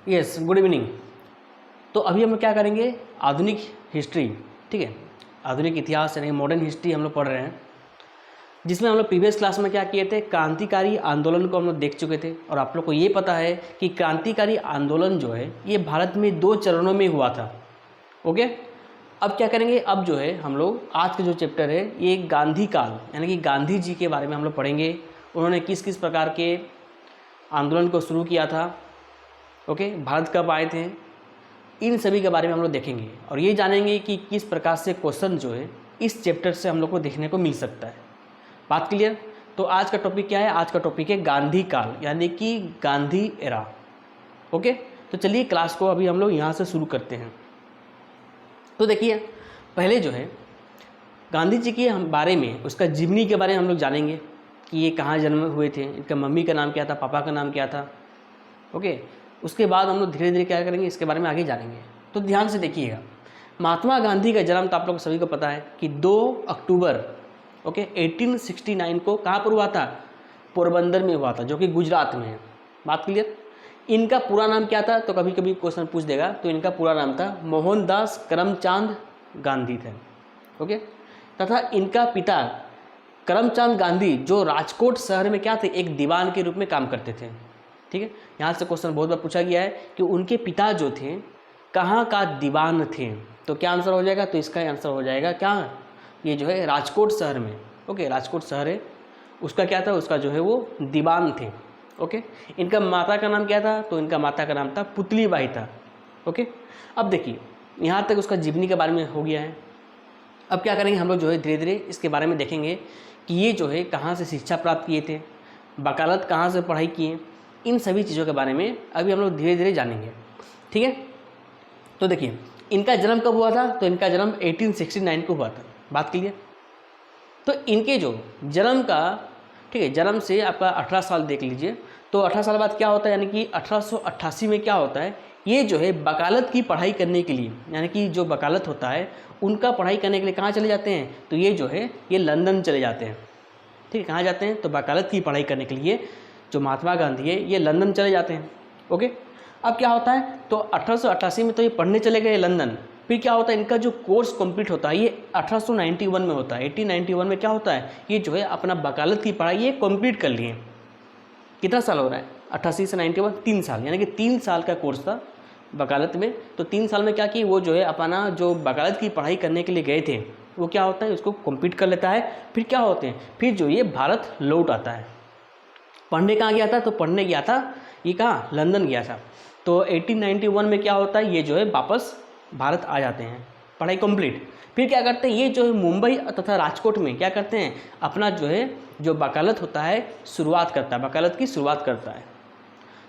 Yes, good evening. तो अभी हम लोग क्या करेंगे, आधुनिक हिस्ट्री, ठीक है, आधुनिक इतिहास यानी मॉडर्न हिस्ट्री हम लोग पढ़ रहे हैं, जिसमें हम लोग प्रीवियस क्लास में क्या किए थे, क्रांतिकारी आंदोलन को हम लोग देख चुके थे। और आप लोग को ये पता है कि क्रांतिकारी आंदोलन जो है ये भारत में 2 चरणों में हुआ था। ओके, अब क्या करेंगे, अब जो है हम लोग आज का जो चैप्टर है ये गांधी काल यानी कि गांधी जी के बारे में हम लोग पढ़ेंगे। उन्होंने किस किस प्रकार के आंदोलन को शुरू किया था, ओके, भारत कब आए थे, इन सभी के बारे में हम लोग देखेंगे और ये जानेंगे कि किस प्रकार से क्वेश्चन जो है इस चैप्टर से हम लोग को देखने को मिल सकता है। बात क्लियर? तो आज का टॉपिक क्या है, आज का टॉपिक है गांधी काल यानी कि गांधी एरा। ओके, तो चलिए क्लास को अभी हम लोग यहाँ से शुरू करते हैं। तो देखिए, पहले जो है गांधी जी के हम बारे में, उसका जीवनी के बारे में हम लोग जानेंगे कि ये कहाँ जन्म हुए थे, इनका मम्मी का नाम क्या था, पापा का नाम क्या था। ओके, उसके बाद हम लोग धीरे धीरे क्या करेंगे, इसके बारे में आगे जानेंगे। तो ध्यान से देखिएगा, महात्मा गांधी का जन्म तो आप लोग सभी को पता है कि 2 अक्टूबर 1869 को कहाँ पर हुआ था, पोरबंदर में हुआ था, जो कि गुजरात में है। बात क्लियर? इनका पूरा नाम क्या था, तो कभी कभी क्वेश्चन पूछ देगा, तो इनका पूरा नाम था मोहनदास करमचंद गांधी थे। ओके, तथा इनका पिता करमचंद गांधी जो राजकोट शहर में क्या थे, एक दीवान के रूप में काम करते थे। ठीक है, यहाँ से क्वेश्चन बहुत बार पूछा गया है कि उनके पिता जो थे कहाँ का दीवान थे, तो क्या आंसर हो जाएगा, तो इसका आंसर हो जाएगा क्या, ये जो है राजकोट शहर में। ओके, राजकोट शहर है, उसका क्या था, उसका जो है वो दीवान थे। ओके, इनका माता का नाम क्या था, तो इनका माता का नाम था पुतलीबाई था। ओके, अब देखिए यहाँ तक उसका जीवनी के बारे में हो गया है। अब क्या करेंगे हम लोग जो है धीरे धीरे इसके बारे में देखेंगे कि ये जो है कहाँ से शिक्षा प्राप्त किए थे, वकालत कहाँ से पढ़ाई किए, इन सभी चीज़ों के बारे में अभी हम लोग धीरे धीरे जानेंगे। ठीक है, तो देखिए इनका जन्म कब हुआ था, तो इनका जन्म 1869 को हुआ था। बात क्लियर? तो इनके जो जन्म का, ठीक है, जन्म से आपका 18 साल देख लीजिए, तो 18 साल बाद क्या होता है, यानी कि 1888 में क्या होता है, ये जो है वकालत की पढ़ाई करने के लिए, यानी कि जो वकालत होता है उनका पढ़ाई करने के लिए कहाँ चले जाते हैं, तो ये जो है ये लंदन चले जाते हैं। ठीक है, कहाँ जाते हैं, तो वकालत की पढ़ाई करने के लिए जो महात्मा गांधी है ये लंदन चले जाते हैं। ओके, अब क्या होता है, तो 1888 में तो ये पढ़ने चले गए लंदन। फिर क्या होता है, इनका जो कोर्स कंप्लीट होता है ये 1891 में होता है। 1891 में क्या होता है, ये जो है अपना वकालत की पढ़ाई ये कंप्लीट कर लिए। कितना साल हो रहा है, 88 से 91, 3 साल, यानी कि 3 साल का कोर्स था वकालत में। तो 3 साल में क्या किए, वो जो है अपना जो वकालत की पढ़ाई करने के लिए गए थे वो क्या होता है, उसको कंप्लीट कर लेता है। फिर क्या होते हैं, फिर जो ये भारत लौट आता है। पढ़ने कहाँ गया था, तो पढ़ने गया था ये कहाँ, लंदन गया था। तो 1891 में क्या होता है, ये जो है वापस भारत आ जाते हैं, पढ़ाई कंप्लीट। फिर क्या करते हैं, ये जो है मुंबई तथा राजकोट में क्या करते हैं, अपना जो है जो वकालत होता है शुरुआत करता है, वकालत की शुरुआत करता है।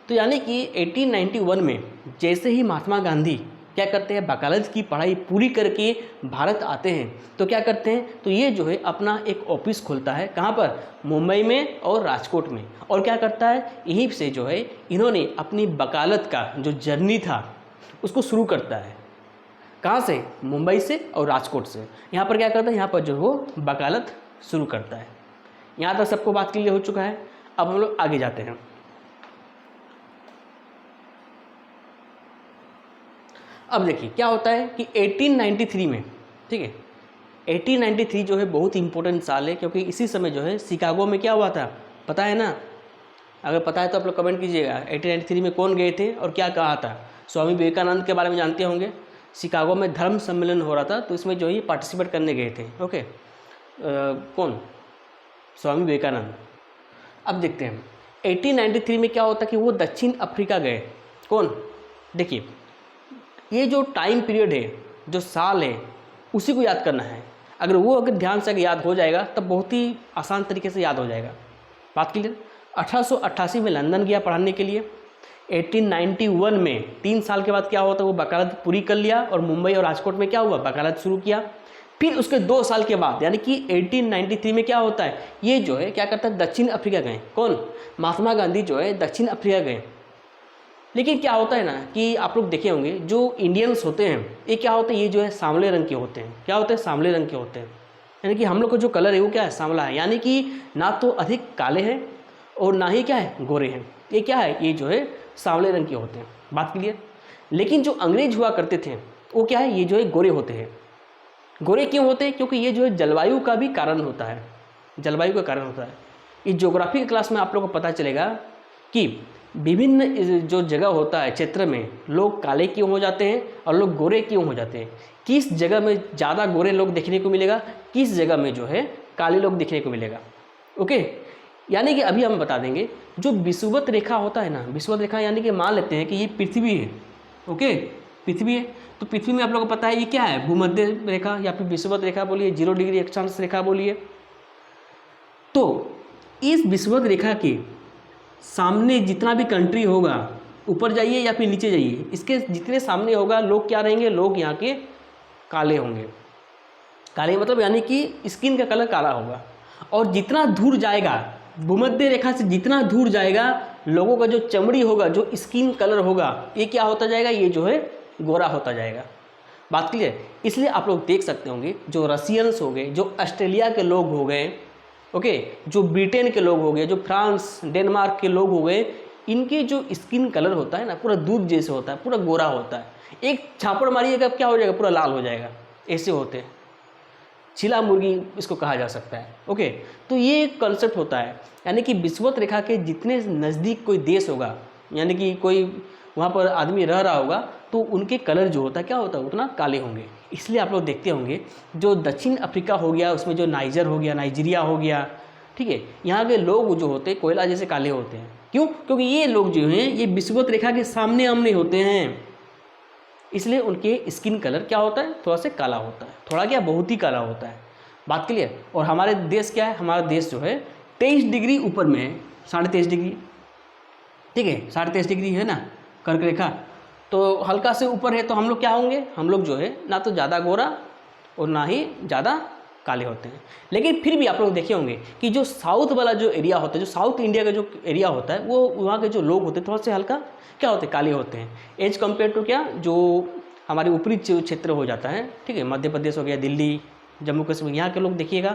तो यानी कि 1891 में जैसे ही महात्मा गांधी क्या करते हैं, वकालत की पढ़ाई पूरी करके भारत आते हैं, तो क्या करते हैं, तो ये जो है अपना एक ऑफिस खोलता है, कहाँ पर, मुंबई में और राजकोट में। और क्या करता है, यहीं से जो है इन्होंने अपनी वकालत का जो जर्नी था उसको शुरू करता है। कहाँ से, मुंबई से और राजकोट से। यहाँ पर क्या करता है, यहाँ पर जो वो वकालत शुरू करता है। यहाँ तक सबको बात क्लियर हो चुका है। अब हम लोग आगे जाते हैं। अब देखिए क्या होता है कि 1893 में, ठीक है, 1893 जो है बहुत इंपॉर्टेंट साल है, क्योंकि इसी समय जो है शिकागो में क्या हुआ था, पता है ना? अगर पता है तो आप लोग कमेंट कीजिएगा। 1893 में कौन गए थे और क्या कहा था? स्वामी विवेकानंद के बारे में जानते होंगे। शिकागो में धर्म सम्मेलन हो रहा था, तो इसमें जो है पार्टिसिपेट करने गए थे। ओके, कौन? स्वामी विवेकानंद। अब देखते हैं 1893 में क्या होता कि वो दक्षिण अफ्रीका गए। कौन? देखिए ये जो टाइम पीरियड है, जो साल है, उसी को याद करना है। अगर ध्यान से याद हो जाएगा तब बहुत ही आसान तरीके से याद हो जाएगा। बात क्लियर? 1888 में लंदन गया पढ़ाने के लिए। 1891 में 3 साल के बाद क्या होता है, वो वकालत पूरी कर लिया और मुंबई और राजकोट में क्या हुआ, वकालत शुरू किया। फिर उसके 2 साल के बाद यानी कि 1893 में क्या होता है, ये जो है क्या करता है, दक्षिण अफ्रीका गए। कौन? महात्मा गांधी जो है दक्षिण अफ्रीका गए। लेकिन क्या होता है ना कि आप लोग देखे होंगे जो इंडियंस होते हैं ये क्या होते हैं, ये जो है सांवले रंग के होते हैं। क्या होते हैं? सांवले रंग के होते हैं। यानी कि हम लोग का जो कलर है वो क्या है, सांवला है। यानी कि ना तो अधिक काले हैं और ना ही क्या है, गोरे हैं। ये क्या है, ये जो है सांवले रंग के होते हैं। बात क्लियर। लेकिन जो अंग्रेज हुआ करते थे वो क्या है, ये जो है गोरे होते हैं। गोरे क्यों होते हैं? क्योंकि ये जो है जलवायु का भी कारण होता है, जलवायु का कारण होता है। इस ज्योग्राफी की क्लास में आप लोगों को पता चलेगा कि विभिन्न जो जगह होता है क्षेत्र में लोग काले क्यों हो जाते हैं और लोग गोरे क्यों हो जाते हैं, किस जगह में ज़्यादा गोरे लोग देखने को मिलेगा, किस जगह में जो है काले लोग देखने को मिलेगा। ओके, यानी कि अभी हम बता देंगे जो विषुवत रेखा होता है ना, विषुवत रेखा यानी कि मान लेते हैं कि ये पृथ्वी है। ओके, पृथ्वी है, तो पृथ्वी में आप लोगों को पता है ये क्या है, भूमध्य रेखा या फिर विषुवत रेखा बोलिए, 0 डिग्री अक्षांश रेखा बोलिए। तो इस विषुवत रेखा के सामने जितना भी कंट्री होगा, ऊपर जाइए या फिर नीचे जाइए, इसके जितने सामने होगा लोग क्या रहेंगे, लोग यहाँ के काले होंगे। काले मतलब यानी कि स्किन का कलर काला होगा। और जितना दूर जाएगा, भूमध्य रेखा से जितना दूर जाएगा, लोगों का जो चमड़ी होगा, जो स्किन कलर होगा, ये क्या होता जाएगा, ये जो है गोरा होता जाएगा। बात क्लियर। इसलिए आप लोग देख सकते होंगे जो रशियंस हो गए, जो ऑस्ट्रेलिया के लोग हो गए, ओके, जो ब्रिटेन के लोग हो गए, जो फ्रांस डेनमार्क के लोग हो गए, इनके जो स्किन कलर होता है ना, पूरा दूध जैसे होता है, पूरा गोरा होता है। एक छापड़ मारिएगा क्या हो जाएगा, पूरा लाल हो जाएगा। ऐसे होते हैं, छिला मुर्गी इसको कहा जा सकता है। ओके, तो ये एक कॉन्सेप्ट होता है, यानी कि विषुवत रेखा के जितने नज़दीक कोई देश होगा, यानी कि कोई वहाँ पर आदमी रह रहा होगा, तो उनके कलर जो होता है क्या होता है, उतना काले होंगे। इसलिए आप लोग देखते होंगे जो दक्षिण अफ्रीका हो गया, उसमें जो नाइजर हो गया, नाइजीरिया हो गया, ठीक है, यहाँ के लोग जो होते हैं कोयला जैसे काले होते हैं। क्यों? क्योंकि ये लोग जो हैं ये विषुवत रेखा के सामने आमने होते हैं, इसलिए उनके स्किन कलर क्या होता है, थोड़ा सा काला होता है, थोड़ा क्या बहुत ही काला होता है। बात क्लियर। और हमारे देश क्या है, हमारा देश जो है 23 डिग्री ऊपर में है, 23.5 डिग्री, ठीक है, 23.5 डिग्री है ना कर्क रेखा, तो हल्का से ऊपर है, तो हम लोग क्या होंगे, हम लोग जो है ना तो ज़्यादा गोरा और ना ही ज़्यादा काले होते हैं। लेकिन फिर भी आप लोग देखे होंगे कि जो साउथ वाला जो एरिया होता है, जो साउथ इंडिया का जो एरिया होता है, वो वहाँ के जो लोग होते हैं थोड़ा से हल्का क्या होते हैं, काले होते हैं, एज कम्पेयर टू क्या, जो हमारे ऊपरी क्षेत्र हो जाता है, ठीक है, मध्य प्रदेश हो गया, दिल्ली, जम्मू कश्मीर, यहाँ के लोग देखिएगा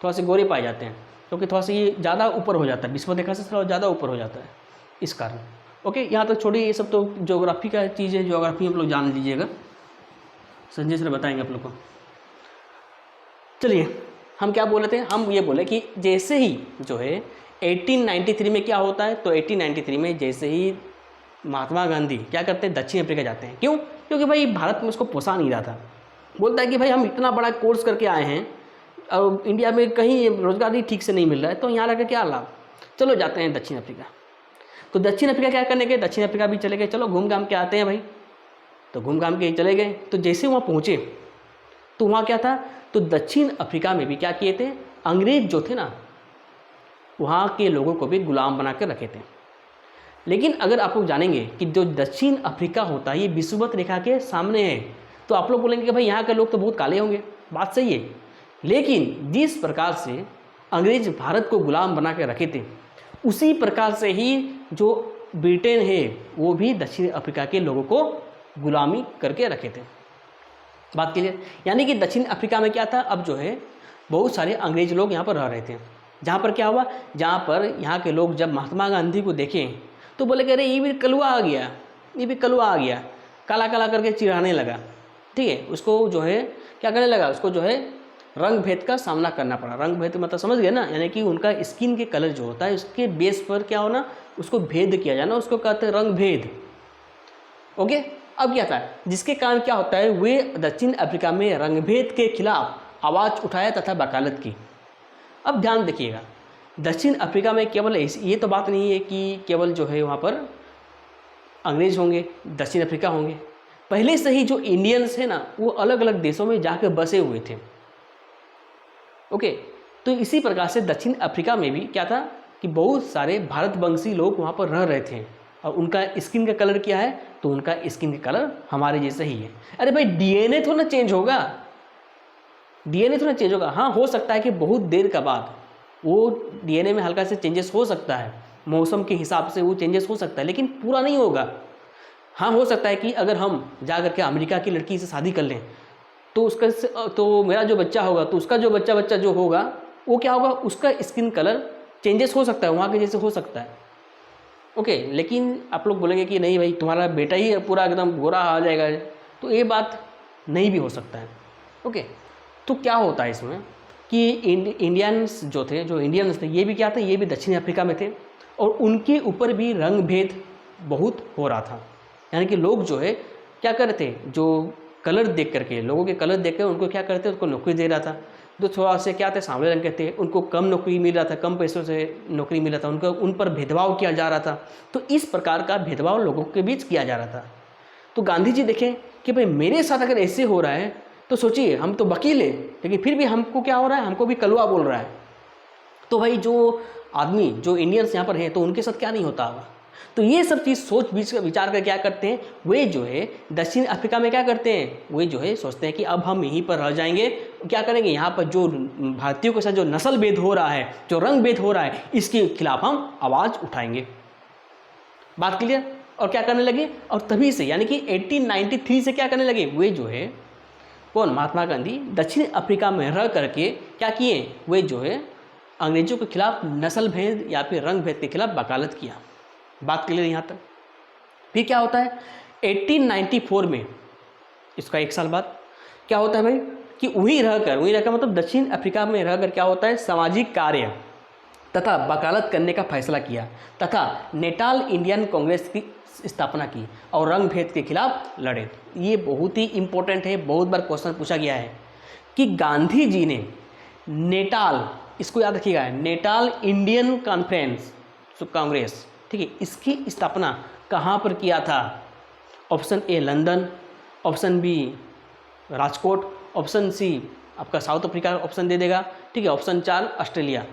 थोड़ा से गोरे पाए जाते हैं, क्योंकि थोड़ा सा ये ज़्यादा ऊपर हो जाता है, विश्व रेखा से थोड़ा ज़्यादा ऊपर हो जाता है, इस कारण। ओके, यहाँ तक छोड़िए, ये सब तो ज्योग्राफी का चीज़ है, ज्योग्राफी आप लोग जान लीजिएगा, संजय सर बताएंगे आप लोग को। चलिए, हम क्या बोले थे, हम ये बोले कि जैसे ही जो है 1893 में क्या होता है, तो 1893 में जैसे ही महात्मा गांधी क्या करते हैं, दक्षिण अफ्रीका जाते हैं। क्यों? क्योंकि भाई भारत में उसको पोसा नहीं रहा था। बोलता है कि भाई हम इतना बड़ा कोर्स करके आए हैं और इंडिया में कहीं रोजगार ही ठीक से नहीं मिल रहा है, तो यहाँ रह क्या लाभ, चलो जाते हैं दक्षिण अफ्रीका। तो दक्षिण अफ्रीका क्या करने गए, दक्षिण अफ्रीका भी चले गए, चलो घूम घाम के आते हैं भाई, तो घूम घाम के चले गए। तो जैसे वहाँ पहुँचे तो वहाँ क्या था, तो दक्षिण अफ्रीका में भी क्या किए थे, अंग्रेज जो थे ना, वहाँ के लोगों को भी गुलाम बना कर रखे थे। लेकिन अगर आप लोग जानेंगे कि जो दक्षिण अफ्रीका होता है ये विषुवत रेखा के सामने है, तो आप लोग बोलेंगे कि भाई यहाँ के लोग तो बहुत काले होंगे, बात सही है। लेकिन जिस प्रकार से अंग्रेज भारत को गुलाम बना के रखे थे, उसी प्रकार से ही जो ब्रिटेन है वो भी दक्षिण अफ्रीका के लोगों को गुलामी करके रखे थे। बात क्लियर। यानी कि दक्षिण अफ्रीका में क्या था, अब जो है बहुत सारे अंग्रेज लोग यहाँ पर रह रहे थे। जहाँ पर क्या हुआ, जहाँ पर यहाँ के लोग जब महात्मा गांधी को देखें तो बोले कि अरे ये भी कलुआ आ गया, ये भी कलुआ आ गया, काला काला करके चिढ़ाने लगा, ठीक है। उसको जो है क्या करने लगा, उसको जो है रंग भेद का सामना करना पड़ा। रंग भेद मतलब समझ गए ना, यानी कि उनका स्किन के कलर जो होता है उसके बेस पर क्या होना, उसको भेद किया जाना, उसको कहते हैं रंग भेद। ओके, अब क्या था, जिसके कारण क्या होता है, वे दक्षिण अफ्रीका में रंगभेद के खिलाफ आवाज़ उठाया तथा वकालत की। अब ध्यान देखिएगा, दक्षिण अफ्रीका में केवल ये तो बात नहीं है कि केवल जो है वहाँ पर अंग्रेज होंगे, दक्षिण अफ्रीका होंगे। पहले से ही जो इंडियंस हैं ना, वो अलग अलग देशों में जाकर बसे हुए थे। ओके, तो इसी प्रकार से दक्षिण अफ्रीका में भी क्या था कि बहुत सारे भारतवंशी लोग वहाँ पर रह रहे थे, और उनका स्किन का कलर क्या है, तो उनका स्किन का कलर हमारे जैसा ही है। अरे भाई डीएनए थोड़ा ना चेंज होगा, डीएनए थोड़ा चेंज होगा। हाँ, हो सकता है कि बहुत देर का बाद वो डीएनए में हल्का से चेंजेस हो सकता है, मौसम के हिसाब से वो चेंजेस हो सकता है, लेकिन पूरा नहीं होगा। हाँ, हो सकता है कि अगर हम जा करके अमेरिका की लड़की से शादी कर लें तो उसका तो मेरा जो बच्चा होगा, तो उसका जो बच्चा जो होगा वो क्या होगा, उसका स्किन कलर चेंजेस हो सकता है, वहाँ के जैसे हो सकता है। ओके, लेकिन आप लोग बोलेंगे कि नहीं भाई तुम्हारा बेटा ही पूरा एकदम गोरा आ जाएगा, तो ये बात नहीं भी हो सकता है। ओके, तो क्या होता है इसमें कि इंडियंस जो थे, जो इंडियंस थे, ये भी क्या थे, ये भी दक्षिण अफ्रीका में थे और उनके ऊपर भी रंग भेद बहुत हो रहा था। यानी कि लोग जो है क्या कर रहे थे, जो कलर देख करके, लोगों के कलर देख कर उनको क्या करते, उनको नौकरी दे रहा था। जो थोड़ा से क्या थे, सांवले रंग के थे, उनको कम नौकरी मिल रहा था, कम पैसों से नौकरी मिल रहा था, उनको उन पर भेदभाव किया जा रहा था। तो इस प्रकार का भेदभाव लोगों के बीच किया जा रहा था। तो गांधी जी देखें कि भाई मेरे साथ अगर ऐसे हो रहा है तो सोचिए, हम तो वकील है लेकिन फिर भी हमको क्या हो रहा है, हमको भी कलवा बोल रहा है। तो भाई जो आदमी, जो इंडियंस यहाँ पर हैं, तो उनके साथ क्या नहीं होता होगा। तो ये सब चीज़ सोच विचार कर क्या करते हैं, वे जो है दक्षिण अफ्रीका में क्या करते हैं, वे जो है सोचते हैं कि अब हम यहीं पर रह जाएंगे। क्या करेंगे, यहाँ पर जो भारतीयों के साथ जो नस्ल भेद हो रहा है, जो रंग भेद हो रहा है, इसके खिलाफ हम आवाज़ उठाएंगे। बात क्लियर। और क्या करने लगे, और तभी से यानी कि 1893 से क्या करने लगे, वे जो है कौन, महात्मा गांधी दक्षिण अफ्रीका में रह करके क्या किए, वे जो है अंग्रेजों के खिलाफ नस्ल भेद या फिर रंग भेद के खिलाफ वकालत किया। बात क्लियर यहाँ तक। फिर क्या होता है 1894 में, इसका एक साल बाद क्या होता है भाई कि वहीं रहकर मतलब दक्षिण अफ्रीका में रहकर क्या होता है, सामाजिक कार्य तथा वकालत करने का फैसला किया तथा नेटाल इंडियन कांग्रेस की स्थापना की और रंग भेद के खिलाफ लड़े। ये बहुत ही इंपॉर्टेंट है, बहुत बार क्वेश्चन पूछा गया है कि गांधी जी ने नेटाल, इसको याद रखिएगा, नेटाल इंडियन कॉन्फ्रेंस कांग्रेस, ठीक है, इसकी स्थापना कहाँ पर किया था। Option A London, option B Rajkot, option C आपका साउथ अफ्रीका ऑप्शन दे देगा, ठीक है, ऑप्शन 4 ऑस्ट्रेलिया।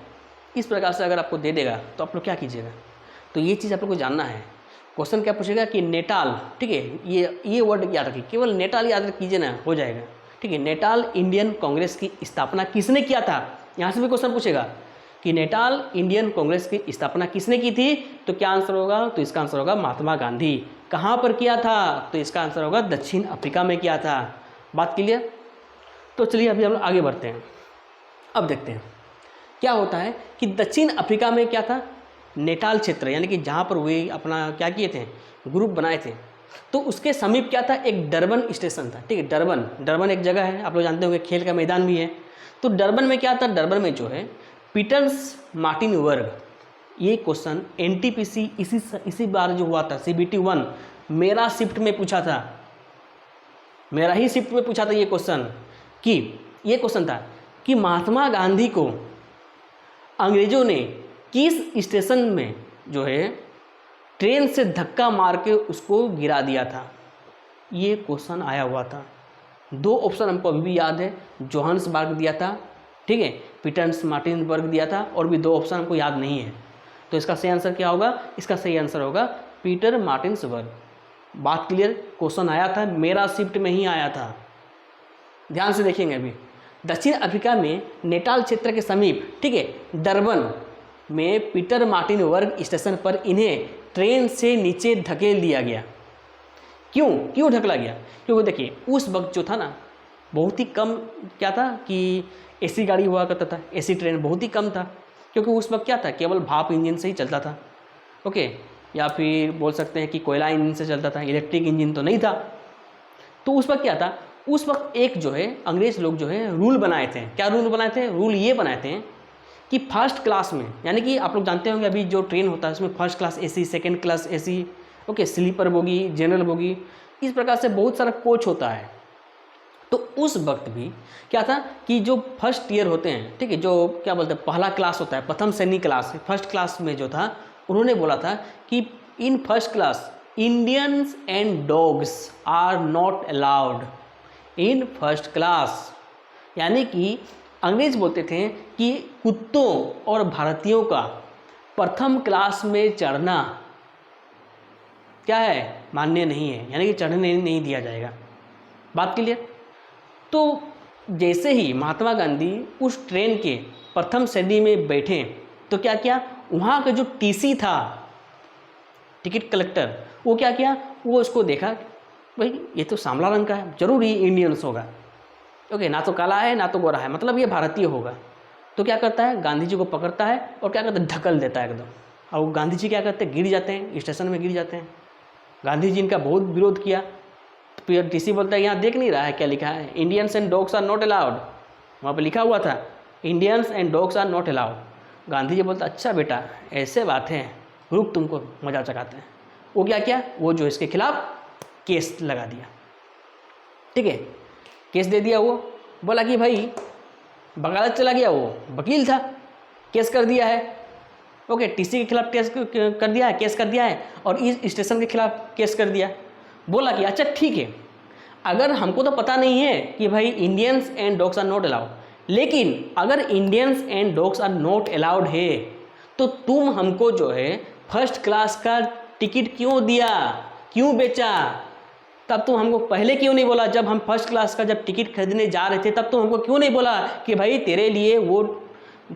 इस प्रकार से अगर आपको दे देगा तो आप लोग क्या कीजिएगा, तो ये चीज़ आप लोग को जानना है। क्वेश्चन क्या पूछेगा कि नेटाल, ठीक है, ये वर्ड याद रखिए, केवल नेटाल याद कीजिए ना, हो जाएगा, ठीक है। नेटाल इंडियन कांग्रेस की स्थापना किसने किया था, यहाँ से भी क्वेश्चन पूछेगा कि नेटाल इंडियन कांग्रेस की स्थापना किसने की थी, तो क्या आंसर होगा, तो इसका आंसर होगा महात्मा गांधी। कहाँ पर किया था, तो इसका आंसर होगा दक्षिण अफ्रीका में किया था। बात क्लियर। तो चलिए अभी हम लोग आगे बढ़ते हैं। अब देखते हैं क्या होता है कि दक्षिण अफ्रीका में क्या था, नेटाल क्षेत्र, यानी कि जहाँ पर वे अपना क्या किए थे, ग्रुप बनाए थे, तो उसके समीप क्या था, एक डरबन स्टेशन था, ठीक है। डरबन एक जगह है, आप लोग जानते होंगे, खेल का मैदान भी है। तो डरबन में क्या था, डरबन में जो है पीटर्स मार्टिन वर्ग, ये क्वेश्चन एनटीपीसी इसी बार जो हुआ था CBT 1 मेरा शिफ्ट में पूछा था, मेरा ही शिफ्ट में पूछा था ये क्वेश्चन, कि ये क्वेश्चन था कि महात्मा गांधी को अंग्रेजों ने किस स्टेशन में जो है ट्रेन से धक्का मार के उसको गिरा दिया था। ये क्वेश्चन आया हुआ था। 2 ऑप्शन हमको अभी भी याद है, जोहान्सबर्ग दिया था, ठीक है, पीटर्स मार्टिनबर्ग दिया था, और भी 2 ऑप्शन हमको याद नहीं है। तो इसका सही आंसर क्या होगा, इसका सही आंसर होगा पीटर मार्टिन्सबर्ग। बात क्लियर। क्वेश्चन आया था, मेरा शिफ्ट में ही आया था, ध्यान से देखेंगे। अभी दक्षिण अफ्रीका में नेटाल क्षेत्र के समीप, ठीक है, डरबन में पीटर मार्टिनबर्ग स्टेशन पर इन्हें ट्रेन से नीचे धकेल दिया गया। क्यों ढकला गया, क्योंकि देखिए उस वक्त जो था ना, बहुत ही कम क्या था कि AC गाड़ी हुआ करता था, AC ट्रेन बहुत ही कम था, क्योंकि उस वक्त क्या था, केवल भाप इंजन से ही चलता था, ओके, या फिर बोल सकते हैं कि कोयला इंजन से चलता था, इलेक्ट्रिक इंजन तो नहीं था। तो उस वक्त क्या था, उस वक्त एक जो है अंग्रेज लोग जो है रूल बनाए थे। क्या रूल बनाए थे, रूल ये बनाए थे कि फर्स्ट क्लास में, यानी कि आप लोग जानते होंगे अभी जो ट्रेन होता है उसमें first class AC, second class AC, okay, sleeper bogie, general bogie, इस प्रकार से बहुत सारा कोच होता है। तो उस वक्त भी क्या था कि जो फर्स्ट ईयर होते हैं, ठीक है, जो क्या बोलते हैं पहला क्लास होता है, प्रथम श्रेणी क्लास, फर्स्ट क्लास में जो था, उन्होंने बोला था कि in first class Indians and dogs are not allowed in first class. यानी कि अंग्रेज बोलते थे कि कुत्तों और भारतीयों का प्रथम क्लास में चढ़ना क्या है, मान्य नहीं है, यानी कि चढ़ने नहीं दिया जाएगा। बात क्लियर। तो जैसे ही महात्मा गांधी उस ट्रेन के प्रथम श्रेणी में बैठे, तो क्या किया, वहाँ का जो TC था, टिकट कलेक्टर, वो क्या किया, वो उसको देखा, भाई ये तो सांवला रंग का है, जरूर ये इंडियंस होगा, ओके, ना तो काला है ना तो गोरा है, मतलब ये भारतीय होगा। तो क्या करता है, गांधी जी को पकड़ता है और क्या करता है, ढकल देता है एकदम, और गांधी जी क्या करते हैं, गिर जाते हैं, स्टेशन में गिर जाते हैं। गांधी जी इनका बहुत विरोध किया, तो फिर टीसी बोलता है यहाँ देख नहीं रहा है क्या लिखा है, Indians and dogs are not allowed. वहाँ पर लिखा हुआ था Indians and dogs are not allowed. Gandhi ji बोलता अच्छा बेटा ऐसे बात है, रुक तुमको मजा चखाते हैं। वो क्या किया, वो जो इसके खिलाफ केस लगा दिया, ठीक है, केस दे दिया। वो बोला कि भाई वकालत चला गया, वो वकील था, केस कर दिया है, ओके, टीसी के खिलाफ केस कर दिया है, केस कर दिया है, और इस स्टेशन के खिलाफ केस कर दिया। बोला कि अच्छा ठीक है, अगर हमको तो पता नहीं है कि भाई Indians and dogs are not allowed, लेकिन अगर Indians and dogs are not allowed है तो तुम हमको जो है फर्स्ट क्लास का टिकट क्यों दिया, क्यों बेचा? तब तुम हमको पहले क्यों नहीं बोला? जब हम फर्स्ट क्लास का जब टिकट खरीदने जा रहे थे तब तुम हमको क्यों नहीं बोला कि भाई तेरे लिए वो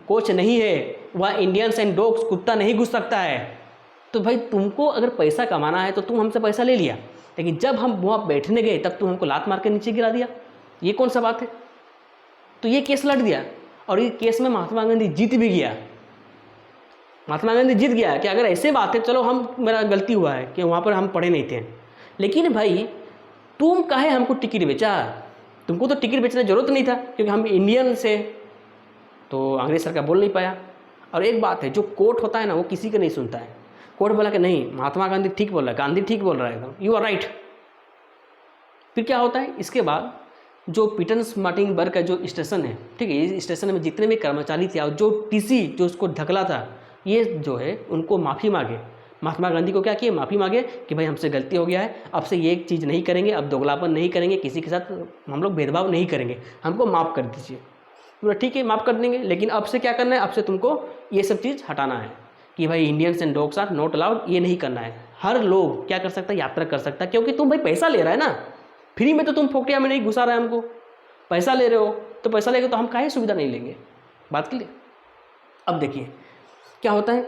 कोच नहीं है, वह इंडियंस एंड डॉग्स कुत्ता नहीं घुस सकता है। तो भाई तुमको अगर पैसा कमाना है तो तुम हमसे पैसा ले लिया, लेकिन जब हम वहाँ बैठने गए तब तुम हमको लात मार के नीचे गिरा दिया, ये कौन सा बात है? तो ये केस लड़ दिया, और ये केस में महात्मा गांधी जीत भी गया। महात्मा गांधी जीत गया कि अगर ऐसे बात है, चलो हम, मेरा गलती हुआ है कि वहाँ पर हम पढ़े नहीं थे, लेकिन भाई तुम काहे हमको टिकट बेचा? तुमको तो टिकट बेचने की जरूरत नहीं था, क्योंकि हम इंडियन से। तो अंग्रेज सरकार बोल नहीं पाया। और एक बात है, जो कोर्ट होता है ना, वो किसी का नहीं सुनता है। कोर्ट बोला कि नहीं, महात्मा गांधी ठीक बोल रहा है, गांधी ठीक बोल रहा है, एकदम यू आर राइट। फिर क्या होता है, इसके बाद जो पीटर्सबर्ग का जो स्टेशन है, ठीक है, इस स्टेशन में जितने भी कर्मचारी थे और जो टीसी जो उसको ढकला था, ये जो है उनको माफ़ी मांगे। महात्मा गांधी को क्या किए, माफ़ी मांगे कि भाई हमसे गलती हो गया है, अब से ये एक चीज़ नहीं करेंगे, अब दोगलापन नहीं करेंगे, किसी के साथ हम लोग भेदभाव नहीं करेंगे, हमको माफ़ कर दीजिए। बोला ठीक है, माफ़ कर देंगे, लेकिन अब से क्या करना है, अब से तुमको ये सब चीज़ हटाना है कि भाई Indians and dogs are not allowed, ये नहीं करना है। हर लोग क्या कर सकता है, यात्रा कर सकता है, क्योंकि तुम भाई पैसा ले रहा है ना, फ्री में तो तुम फोकटिया में नहीं घुसा रहा है हमको, पैसा ले रहे हो, तो पैसा लेके तो हम काहे सुविधा नहीं लेंगे। बात के लिए अब देखिए क्या होता है,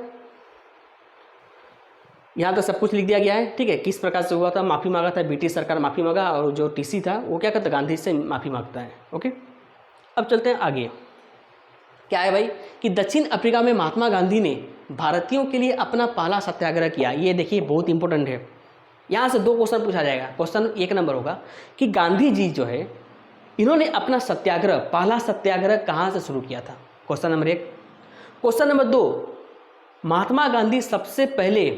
यहाँ तक सब कुछ लिख दिया गया है, ठीक है, किस प्रकार से हुआ था, माफ़ी मांगा था, ब्रिटिश सरकार माफ़ी मांगा, और जो टीसी था वो क्या करता, गांधी से माफ़ी मांगता है। ओके, अब चलते हैं आगे। क्या है भाई कि दक्षिण अफ्रीका में महात्मा गांधी ने भारतीयों के लिए अपना पहला सत्याग्रह किया। ये देखिए बहुत इंपॉर्टेंट है, यहाँ से 2 क्वेश्चन पूछा जाएगा। क्वेश्चन 1 नंबर होगा कि गांधी जी जो है इन्होंने अपना सत्याग्रह, पहला सत्याग्रह कहाँ से शुरू किया था, question number 1। Question number 2, Mahatma Gandhi सबसे पहले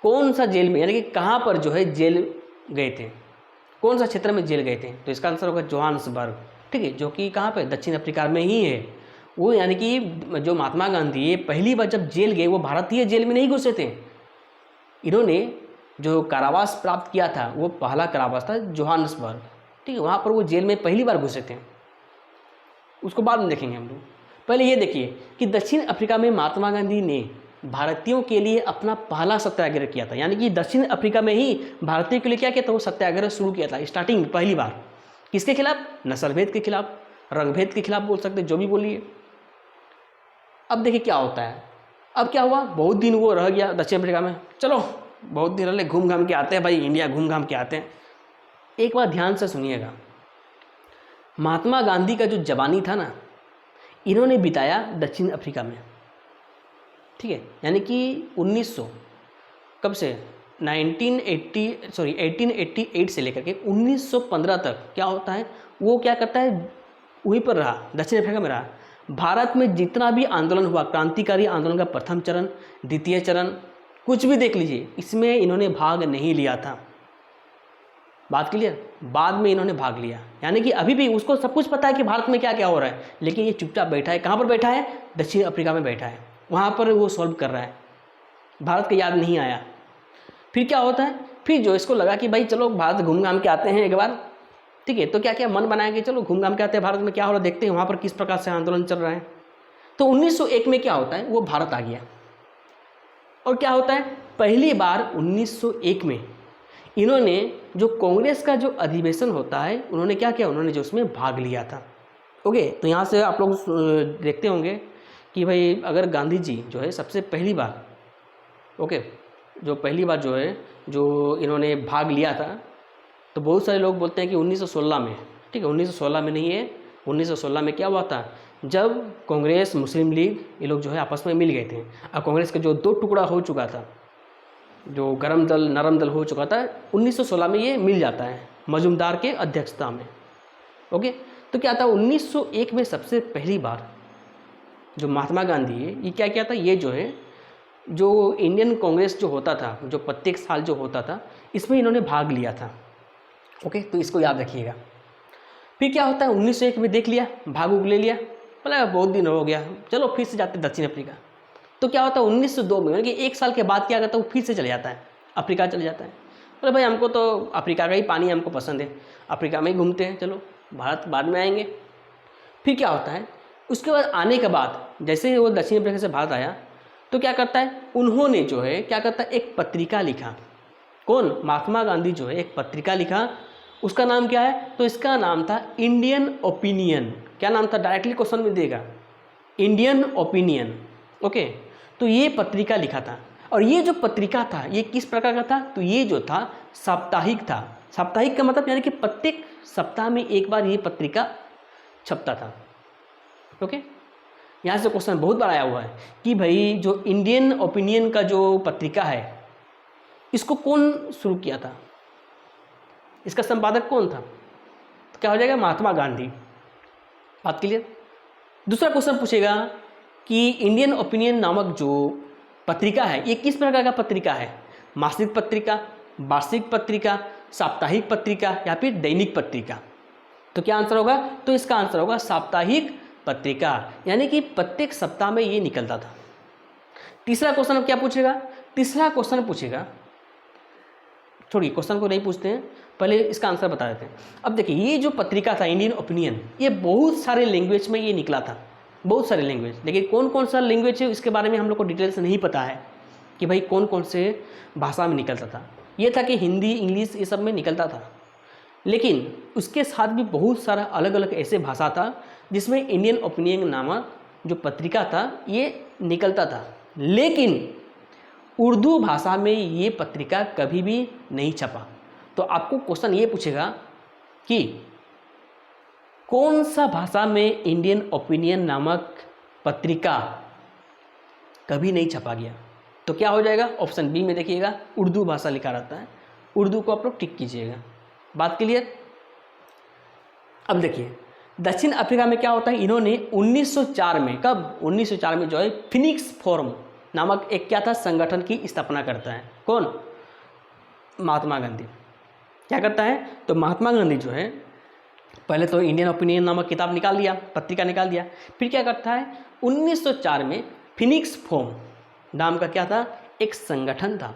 कौन सा जेल में, यानी कि कहाँ पर जो है जेल गए थे, कौन सा क्षेत्र में जेल गए थे? तो इसका आंसर होगा जोहान्सबर्ग, ठीक है, जो कि कहाँ पे, दक्षिण अफ्रीका में ही है वो। यानी कि जो महात्मा गांधी पहली बार जब जेल गए, वो भारतीय जेल में नहीं घुसे थे, इन्होंने जो कारावास प्राप्त किया था वो पहला कारावास था जोहान्सबर्ग, ठीक है, वहाँ पर वो जेल में पहली बार घुसे थे, उसको बाद में देखेंगे हम लोग। पहले ये देखिए कि दक्षिण अफ्रीका में महात्मा गांधी ने भारतीयों के लिए अपना पहला सत्याग्रह किया था, यानी कि दक्षिण अफ्रीका में ही भारतीयों के लिए क्या किया था, वो सत्याग्रह शुरू किया था स्टार्टिंग, पहली बार। किसके खिलाफ? नस्लभेद के खिलाफ, रंगभेद के खिलाफ बोल सकते, जो भी बोलिए। अब देखिए क्या होता है, अब क्या हुआ, बहुत दिन वो रह गया दक्षिण अफ्रीका में, चलो बहुत दिन रहे, घूम घाम के आते हैं भाई, इंडिया घूम घाम के आते हैं। एक बार ध्यान से सुनिएगा, महात्मा गांधी का जो जवानी था ना, इन्होंने बिताया दक्षिण अफ्रीका में, ठीक है, यानी कि 1900 कब से 1888 से लेकर के 1915 तक क्या होता है, वो क्या करता है, वहीं पर रहा, दक्षिण अफ्रीका में रहा। भारत में जितना भी आंदोलन हुआ, क्रांतिकारी आंदोलन का प्रथम चरण, द्वितीय चरण, कुछ भी देख लीजिए, इसमें इन्होंने भाग नहीं लिया था। बात क्लियर? बाद में इन्होंने भाग लिया, यानी कि अभी भी उसको सब कुछ पता है कि भारत में क्या क्या हो रहा है, लेकिन ये चुपचाप बैठा है। कहाँ पर बैठा है? दक्षिण अफ्रीका में बैठा है, वहाँ पर वो सॉल्व कर रहा है, भारत का याद नहीं आया। फिर क्या होता है, फिर जो इसको लगा कि भाई चलो भारत घूम घाम के आते हैं एक बार, ठीक है, तो क्या क्या मन बनाया कि चलो घूम घाम के आते हैं, भारत में क्या हो रहा है देखते हैं, वहाँ पर किस प्रकार से आंदोलन चल रहा है। तो 1901 में क्या होता है, वो भारत आ गया, और क्या होता है, पहली बार 1901 में इन्होंने जो कांग्रेस का जो अधिवेशन होता है, उन्होंने क्या किया, उन्होंने जो उसमें भाग लिया था। ओके, तो यहाँ से आप लोग देखते होंगे कि भाई अगर गांधी जी जो है सबसे पहली बार, ओके, जो पहली बार जो है जो इन्होंने भाग लिया था, तो बहुत सारे लोग बोलते हैं कि 1916 में, ठीक है, 1916 में नहीं है, 1916 में क्या हुआ था, जब कांग्रेस मुस्लिम लीग ये लोग जो है आपस में मिल गए थे। अब कांग्रेस का जो दो टुकड़ा हो चुका था, जो गरम दल नरम दल हो चुका था, 1916 में ये मिल जाता है मजूमदार के अध्यक्षता में। ओके, तो क्या था 1901 में सबसे पहली बार जो महात्मा गांधी है ये क्या किया था, ये जो है जो इंडियन कांग्रेस जो होता था, जो प्रत्येक साल जो होता था, इसमें इन्होंने भाग लिया था। ओके, तो इसको याद रखिएगा। फिर क्या होता है 1901 में देख लिया, भाग उग ले लिया, बोला बहुत दिन हो गया, चलो फिर से जाते दक्षिण अफ्रीका। तो क्या होता है 1902 में, यानी कि 1 साल के बाद क्या करता है वो फिर से चले जाता है, अफ्रीका चले जाता है। बोले भाई हमको तो अफ्रीका का ही पानी हमको पसंद है, अफ्रीका में ही घूमते हैं, चलो भारत बाद में आएंगे। फिर क्या होता है उसके बाद आने के बाद जैसे वो दक्षिण अफ्रीका से भारत आया तो क्या करता है, उन्होंने जो है क्या करता है एक पत्रिका लिखा। कौन, महात्मा गांधी जो है एक पत्रिका लिखा, उसका नाम क्या है, तो इसका नाम था इंडियन ओपिनियन। क्या नाम था, डायरेक्टली क्वेश्चन में देगा, इंडियन ओपिनियन। ओके, तो ये पत्रिका लिखा था। और ये जो पत्रिका था ये किस प्रकार का था, तो ये जो था साप्ताहिक था। साप्ताहिक का मतलब यानी कि प्रत्येक सप्ताह में एक बार ये पत्रिका छपता था। ओके, यहाँ से क्वेश्चन बहुत बार आया हुआ है कि भाई जो इंडियन ओपिनियन का जो पत्रिका है इसको कौन शुरू किया था, इसका संपादक कौन था, तो क्या हो जाएगा, महात्मा गांधी। बात क्लियर। दूसरा क्वेश्चन पूछेगा कि इंडियन ओपिनियन नामक जो पत्रिका है ये किस प्रकार का पत्रिका है, मासिक पत्रिका, वार्षिक पत्रिका, साप्ताहिक पत्रिका या फिर दैनिक पत्रिका। तो क्या आंसर होगा, तो इसका आंसर होगा साप्ताहिक पत्रिका, यानी कि प्रत्येक सप्ताह में ये निकलता था। तीसरा क्वेश्चन क्या पूछेगा, तीसरा क्वेश्चन पूछेगा, छोड़िए क्वेश्चन को नहीं पूछते हैं, पहले इसका आंसर बता देते हैं। अब देखिए ये जो पत्रिका था इंडियन ओपिनियन ये बहुत सारे लैंग्वेज में ये निकला था, बहुत सारे लैंग्वेज, लेकिन कौन कौन सा लैंग्वेज है इसके बारे में हम लोग को डिटेल्स नहीं पता है कि भाई कौन कौन से भाषा में निकलता था। ये था कि हिंदी, इंग्लिश ये सब में निकलता था, लेकिन उसके साथ भी बहुत सारा अलग अलग ऐसे भाषा था जिसमें इंडियन ओपिनियन नामक जो पत्रिका था ये निकलता था। लेकिन उर्दू भाषा में ये पत्रिका कभी भी नहीं छपा। तो आपको क्वेश्चन ये पूछेगा कि कौन सा भाषा में इंडियन ओपिनियन नामक पत्रिका कभी नहीं छपा गया, तो क्या हो जाएगा, ऑप्शन बी में देखिएगा उर्दू भाषा लिखा रहता है, उर्दू को आप लोग टिक कीजिएगा। बात क्लियर। अब देखिए दक्षिण अफ्रीका में क्या होता है, इन्होंने 1904 में, कब 1904 में जो है फिनिक्स फोरम नामक एक क्या था संगठन की स्थापना करता है। कौन, महात्मा गांधी। क्या करता है, तो महात्मा गांधी जो है पहले तो इंडियन ओपिनियन नामक किताब निकाल दिया, पत्रिका निकाल दिया, फिर क्या करता है 1904 में फिनिक्स फोरम नाम का क्या था एक संगठन था,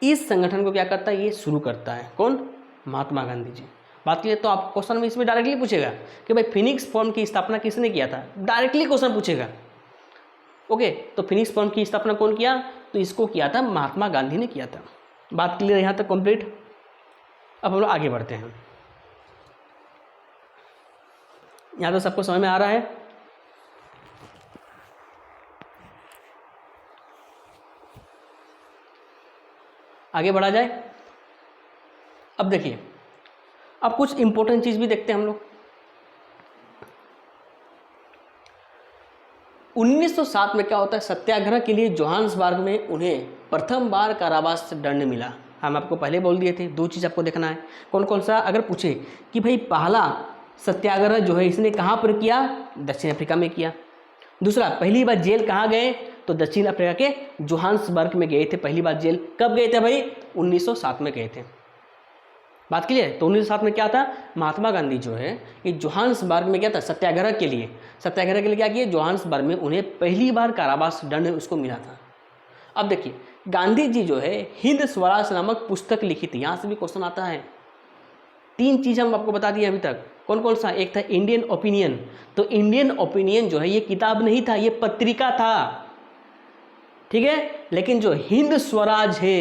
इस संगठन को क्या करता है ये शुरू करता है। कौन, महात्मा गांधी जी। बात की तो आप क्वेश्चन में इसमें डायरेक्टली पूछेगा कि भाई फिनिक्स फॉर्म की स्थापना किसने किया था, डायरेक्टली क्वेश्चन पूछेगा। ओके, तो फिनिक्स फॉर्म की स्थापना कौन किया, तो इसको किया था महात्मा गांधी ने किया था। बात क्लियर यहाँ तक कंप्लीट। अब हम लोग आगे बढ़ते हैं। यहाँ तो सबको समझ में आ रहा है। आगे बढ़ा जाए। अब देखिए अब कुछ इंपॉर्टेंट चीज भी देखते हैं हम लोग। 1907 में क्या होता है, सत्याग्रह के लिए जोहान्सबर्ग में उन्हें प्रथम बार कारावास दंड मिला। हम आपको पहले बोल दिए थे, दो चीज़ आपको देखना है। कौन कौन सा, अगर पूछे कि भाई पहला सत्याग्रह जो है इसने कहाँ पर किया, दक्षिण अफ्रीका में किया। दूसरा, पहली बार जेल कहाँ गए, तो दक्षिण अफ्रीका के जोहान्सबर्ग में गए थे पहली बार जेल। कब गए थे भाई, 1907 में गए थे। बात क्लियर है। तो 1907 में क्या था, महात्मा गांधी जो है ये जोहान्सबर्ग में क्या था सत्याग्रह के लिए क्या किया, जोहान्सबर्ग में उन्हें पहली बार कारावास दंड उसको मिला था। अब देखिए गांधी जी जो है हिंद स्वराज नामक पुस्तक लिखी थी, यहाँ से भी क्वेश्चन आता है। 3 चीज़ हम आपको बता दिए अभी तक। कौन कौन सा, एक था इंडियन ओपिनियन, तो इंडियन ओपिनियन जो है ये किताब नहीं था, ये पत्रिका था, ठीक है। लेकिन जो हिंद स्वराज है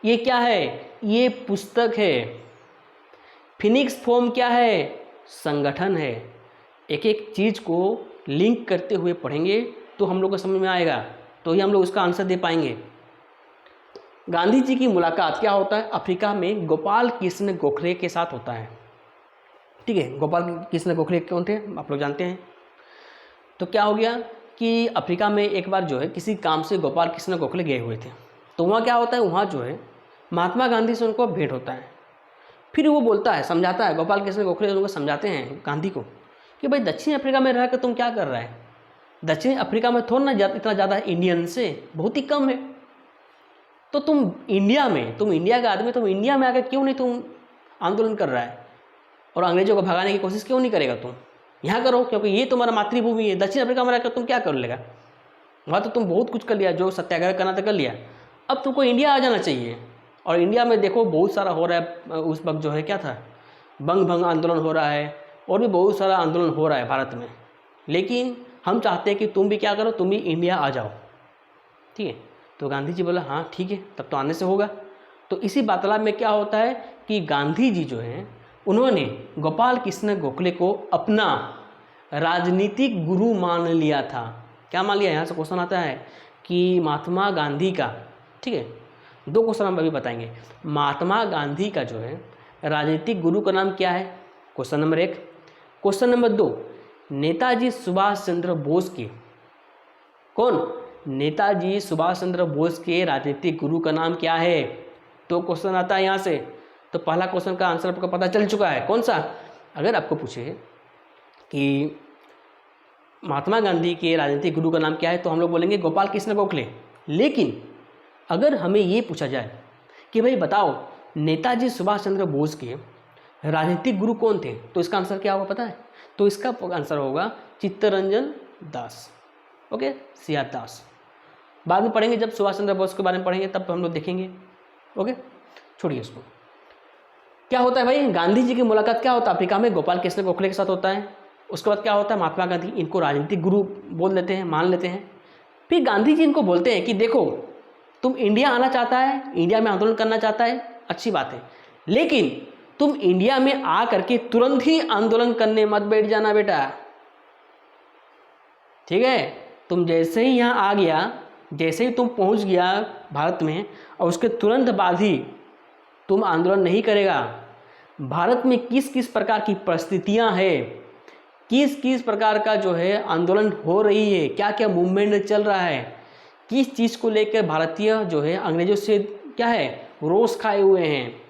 ये क्या है, ये पुस्तक है। फिनिक्स फॉर्म क्या है, संगठन है। एक एक चीज़ को लिंक करते हुए पढ़ेंगे तो हम लोग को समझ में आएगा, तो ही हम लोग उसका आंसर दे पाएंगे। गांधी जी की मुलाकात क्या होता है, अफ्रीका में गोपाल कृष्ण गोखले के साथ होता है, ठीक है। गोपाल कृष्ण गोखले कौन थे आप लोग जानते हैं। तो क्या हो गया कि अफ्रीका में एक बार जो है किसी काम से गोपाल कृष्ण गोखले गए हुए थे। तो वहाँ क्या होता है, वहाँ जो है महात्मा गांधी से उनको भेंट होता है। फिर वो बोलता है, समझाता है, गोपाल कृष्ण गोखले उनको समझाते हैं गांधी को कि भाई दक्षिण अफ्रीका में रह कर तुम क्या कर रहा है, दक्षिण अफ्रीका में थोड़ा ना इतना ज़्यादा इंडियन से बहुत ही कम है, तो तुम इंडिया में, तुम इंडिया का आदमी, तुम इंडिया में आकर क्यों नहीं तुम आंदोलन कर रहा है और अंग्रेजों को भगाने की कोशिश क्यों नहीं करेगा, तुम यहाँ करो, क्योंकि ये तुम्हारा मातृभूमि है। दक्षिण अफ्रीका में रहकर तुम क्या कर लेगा, वहाँ तो तुम बहुत कुछ कर लिया, जो सत्याग्रह करना था कर लिया, अब तुमको इंडिया आ जाना चाहिए। और इंडिया में देखो बहुत सारा हो रहा है, उस वक्त जो है क्या था, बंग भंग आंदोलन हो रहा है और भी बहुत सारा आंदोलन हो रहा है भारत में, लेकिन हम चाहते हैं कि तुम भी क्या करो, तुम भी इंडिया आ जाओ, ठीक है। तो गांधी जी बोला हाँ ठीक है, तब तो आने से होगा। तो इसी वार्तालाप में क्या होता है कि गांधी जी जो हैं उन्होंने गोपाल कृष्ण गोखले को अपना राजनीतिक गुरु मान लिया था। क्या मान लिया, यहाँ से क्वेश्चन आता है कि महात्मा गांधी का, ठीक है, 2 क्वेश्चन हम अभी बताएंगे। महात्मा गांधी का जो है राजनीतिक गुरु का नाम क्या है, question number 1। Question number 2, Netaji Subhash Chandra Bose के, कौन, नेताजी सुभाष चंद्र बोस के राजनीतिक गुरु का नाम क्या है। तो क्वेश्चन आता है यहाँ से। तो पहला क्वेश्चन का आंसर आपको पता चल चुका है, कौन सा। अगर आपको पूछे कि महात्मा गांधी के राजनीतिक गुरु का नाम क्या है तो हम लोग बोलेंगे गोपाल कृष्ण गोखले। लेकिन अगर हमें ये पूछा जाए कि भाई बताओ नेताजी सुभाष चंद्र बोस के राजनीतिक गुरु कौन थे, तो इसका आंसर क्या होगा पता है। तो इसका आंसर होगा चित्तरंजन दास, ओके, सीआर दास। बाद में पढ़ेंगे, जब सुभाष चंद्र बोस के बारे में पढ़ेंगे तब हम लोग देखेंगे, ओके, छोड़िए उसको। क्या होता है भाई, गांधी जी की मुलाकात क्या होता है अफ्रीका में, गोपाल कृष्ण गोखले के साथ होता है। उसके बाद क्या होता है, महात्मा गांधी इनको राजनीतिक गुरु बोल लेते हैं, मान लेते हैं। फिर गांधी जी इनको बोलते हैं कि देखो तुम इंडिया आना चाहता है, इंडिया में आंदोलन करना चाहता है, अच्छी बात है, लेकिन तुम इंडिया में आ करके तुरंत ही आंदोलन करने मत बैठ जाना बेटा, ठीक है। तुम जैसे ही यहाँ आ गया, जैसे ही तुम पहुँच गया भारत में और उसके तुरंत बाद ही तुम आंदोलन नहीं करेगा। भारत में किस किस प्रकार की परिस्थितियाँ हैं, किस किस प्रकार का जो है आंदोलन हो रही है, क्या क्या मूवमेंट चल रहा है, किस चीज़ को लेकर भारतीय जो है अंग्रेजों से क्या है रोष खाए हुए हैं,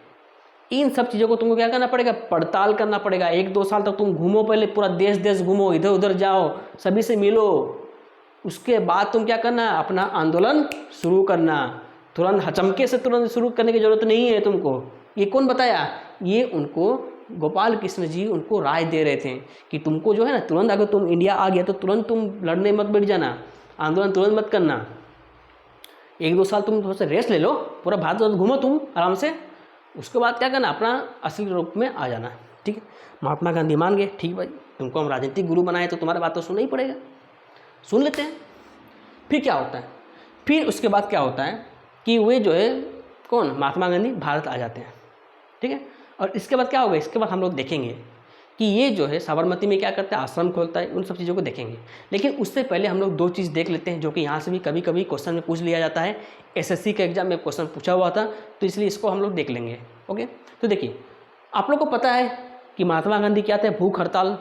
इन सब चीज़ों को तुमको क्या करना पड़ेगा, पड़ताल करना पड़ेगा। 1-2 साल तक तुम घूमो, पहले पूरा देश देश घूमो, इधर उधर जाओ, सभी से मिलो, उसके बाद तुम क्या करना, अपना आंदोलन शुरू करना। तुरंत हचमके से तुरंत शुरू करने की जरूरत नहीं है तुमको। ये कौन बताया, ये उनको गोपाल कृष्ण जी उनको राय दे रहे थे कि तुमको जो है ना तुरंत, अगर तुम इंडिया आ गया तो तुरंत तुम लड़ने मत बैठ जाना, आंदोलन तुरंत मत करना, 1-2 साल तुम थोड़ा सा रेस्ट ले लो, पूरा भारत घूमो तुम आराम से, उसके बाद क्या करना, अपना असली रूप में आ जाना, ठीक है। महात्मा गांधी मान गए, ठीक भाई तुमको हम राजनीतिक गुरु बनाए तो तुम्हारी बात तो सुनना ही पड़ेगा, सुन लेते हैं। फिर क्या होता है, फिर उसके बाद क्या होता है कि वे जो है कौन, महात्मा गांधी भारत आ जाते हैं, ठीक है। और इसके बाद क्या होगा, इसके बाद हम लोग देखेंगे कि ये जो है साबरमती में क्या करता है, आश्रम खोलता है, उन सब चीज़ों को देखेंगे। लेकिन उससे पहले हम लोग 2 चीज़ देख लेते हैं जो कि यहाँ से भी कभी कभी क्वेश्चन में पूछ लिया जाता है, एसएससी के एग्जाम में क्वेश्चन पूछा हुआ था, तो इसलिए इसको हम लोग देख लेंगे, ओके। तो देखिए आप लोग को पता है कि महात्मा गांधी क्या थे, भूख हड़ताल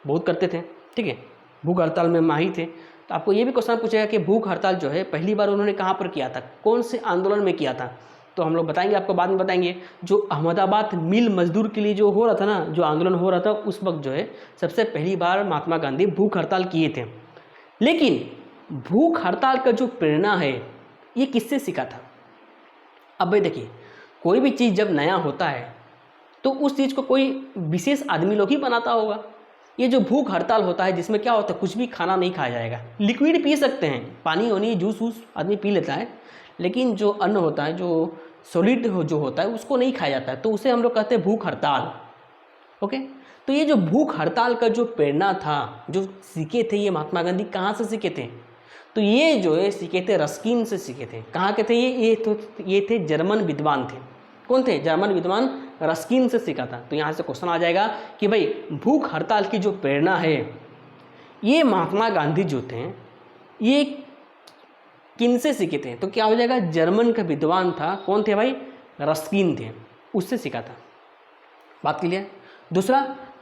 बहुत करते थे, ठीक है, भूख हड़ताल में माहिर थे। तो आपको ये भी क्वेश्चन पूछेगा कि भूख हड़ताल जो है पहली बार उन्होंने कहाँ पर किया था, कौन से आंदोलन में किया था, तो हम लोग बताएंगे, आपको बाद में बताएंगे। जो अहमदाबाद मिल मजदूर के लिए जो हो रहा था ना, जो आंदोलन हो रहा था, उस वक्त जो है सबसे पहली बार महात्मा गांधी भूख हड़ताल किए थे। लेकिन भूख हड़ताल का जो प्रेरणा है ये किससे सीखा था। अब भाई देखिए, कोई भी चीज़ जब नया होता है तो उस चीज़ को कोई विशेष आदमी लोग ही बनाता होगा। ये जो भूख हड़ताल होता है जिसमें क्या होता है, कुछ भी खाना नहीं खाया जाएगा, लिक्विड पी सकते हैं, पानी वानी जूस वूस आदमी पी लेता है, लेकिन जो अन्न होता है, जो सॉलिड जो होता है, उसको नहीं खाया जाता है, तो उसे हम लोग कहते हैं भूख हड़ताल, ओके। तो ये जो भूख हड़ताल का जो प्रेरणा था, जो सीखे थे ये महात्मा गांधी कहाँ से सीखे थे, तो ये जो है सीखे थे रस्किन से सीखे थे। कहाँ के थे ये थे जर्मन विद्वान थे। कौन थे, जर्मन विद्वान रस्किन से सीखा था। तो यहाँ से क्वेश्चन आ जाएगा कि भाई भूख हड़ताल की जो प्रेरणा है ये महात्मा गांधी जो थे ये किन से सीखे थे, तो क्या हो जाएगा, जर्मन का विद्वान था, कौन थे भाई, रस्किन थे, उससे सीखा था। बात क्लियर। दूसरा,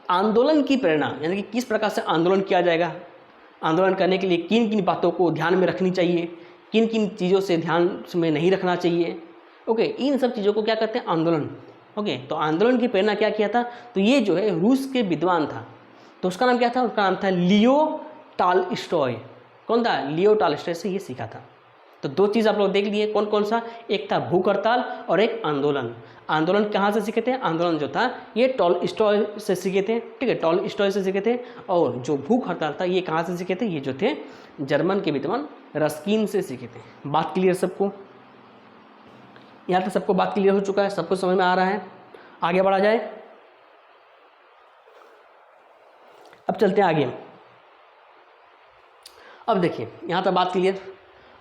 आंदोलन की प्रेरणा, यानी कि किस प्रकार से आंदोलन किया जाएगा, आंदोलन करने के लिए किन किन बातों को ध्यान में रखनी चाहिए, किन किन चीज़ों से ध्यान में नहीं रखना चाहिए, ओके, इन सब चीज़ों को क्या कहते हैं, आंदोलन। ओके, तो आंदोलन की प्रेरणा क्या किया था, तो ये जो है रूस के विद्वान था, तो उसका नाम क्या था, उसका नाम था लियो टॉल्स्टॉय। कौन था, लियो टॉल्स्टॉय से ये सीखा था। तो दो चीज़ आप लोग देख लिए, कौन कौन सा, एक था भूख हड़ताल और एक आंदोलन। आंदोलन कहाँ से सीखे थे, आंदोलन जो था ये टॉल्स्टॉय से सीखे थे, ठीक है, टॉल्स्टॉय से सीखे थे। और जो भूख हड़ताल था ये कहाँ से सीखे थे, ये जो थे जर्मन के विद्वान रस्किन से सीखे थे। बात क्लियर सबको, यहाँ तक सबको बात क्लियर हो चुका है, सबको समझ में आ रहा है, आगे बढ़ा जाए। अब चलते हैं आगे। अब देखिए यहाँ तक बात क्लियर।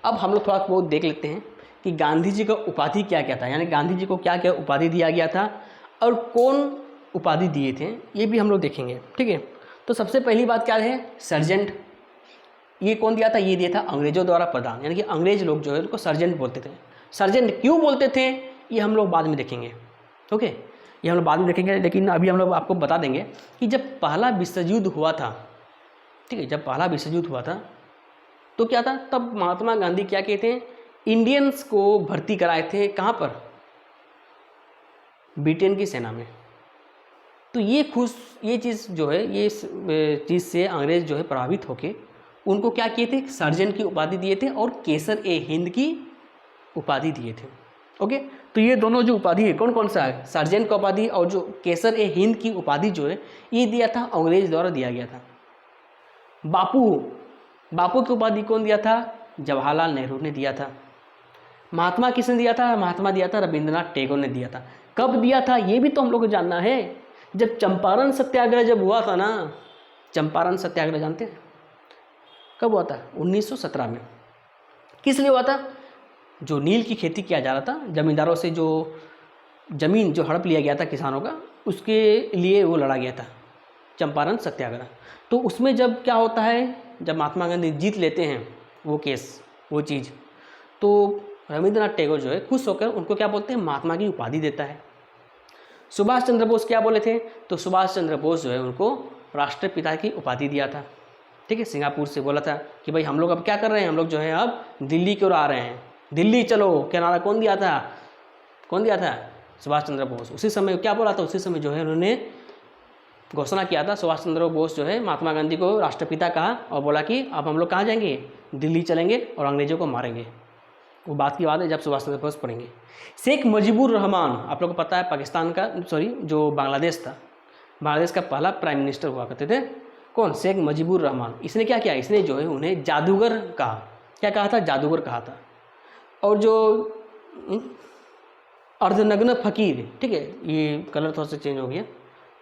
अब हम लोग थोड़ा बहुत देख लेते हैं कि गांधी जी का उपाधि क्या क्या था, यानी गांधी जी को क्या क्या उपाधि दिया गया था और कौन उपाधि दिए थे, ये भी हम लोग देखेंगे, ठीक है। तो सबसे पहली बात क्या है, सर्जेंट। ये कौन दिया था, ये दिया था अंग्रेजों द्वारा प्रदान, यानी कि अंग्रेज लोग जो है उनको सर्जेंट बोलते थे। सर्जेंट क्यों बोलते थे ये हम लोग बाद में देखेंगे, ओके, ये हम लोग बाद में देखेंगे। लेकिन अभी हम लोग आपको बता देंगे कि जब पहला विश्व युद्ध हुआ था, ठीक है, जब पहला विश्व युद्ध हुआ था तो क्या था, तब महात्मा गांधी क्या कहते हैं, इंडियंस को भर्ती कराए थे, कहाँ पर, ब्रिटेन की सेना में। तो ये चीज़ जो है, ये चीज़ से अंग्रेज जो है प्रभावित होके उनको क्या किए थे, सर्जेंट की उपाधि दिए थे और केसर ए हिंद की उपाधि दिए थे। ओके, तो ये दोनों जो उपाधि है, कौन कौन सा है, सर्जेंट का उपाधि और जो केसर ए हिंद की उपाधि जो है ये दिया था, अंग्रेज द्वारा दिया गया था। बापू की उपाधि कौन दिया था, जवाहरलाल नेहरू ने दिया था। महात्मा किसने दिया था, महात्मा दिया था रविंद्रनाथ टैगोर ने दिया था। कब दिया था ये भी तो हम लोग को जानना है, जब चंपारण सत्याग्रह जब हुआ था ना, चंपारण सत्याग्रह जानते हैं कब हुआ था, 1917 में। किस लिए हुआ था, जो नील की खेती किया जा रहा था, जमींदारों से जो जमीन जो हड़प लिया गया था किसानों का, उसके लिए वो लड़ा गया था चंपारण सत्याग्रह। तो उसमें जब क्या होता है, जब महात्मा गांधी जीत लेते हैं वो केस, वो चीज़, तो रविंद्रनाथ टैगोर जो है खुश होकर उनको क्या बोलते हैं, महात्मा की उपाधि देता है। सुभाष चंद्र बोस क्या बोले थे, तो सुभाष चंद्र बोस जो है उनको राष्ट्रपिता की उपाधि दिया था, ठीक है, सिंगापुर से बोला था कि भाई हम लोग अब क्या कर रहे हैं, हम लोग जो है अब दिल्ली की ओर आ रहे हैं, दिल्ली चलो, क्या नारा कौन दिया था, सुभाष चंद्र बोस। उसी समय क्या बोला था, उसी समय जो है उन्होंने घोषणा किया था, सुभाष चंद्र बोस जो है महात्मा गांधी को राष्ट्रपिता कहा और बोला कि अब हम लोग कहाँ जाएंगे, दिल्ली चलेंगे और अंग्रेजों को मारेंगे। वो बात की बात है जब सुभाष चंद्र बोस पढ़ेंगे। शेख मुजीबुर रहमान, आप लोग को पता है पाकिस्तान का, जो बांग्लादेश था, बांग्लादेश का पहला प्राइम मिनिस्टर हुआ करते थे, कौन, शेख मुजीबुर रहमान। इसने क्या किया, इसने जो है उन्हें जादूगर कहा, क्या कहा था, जादूगर कहा था। और जो अर्धनग्न फकीर, ठीक है, ये कलर थोड़ा सा चेंज हो गया,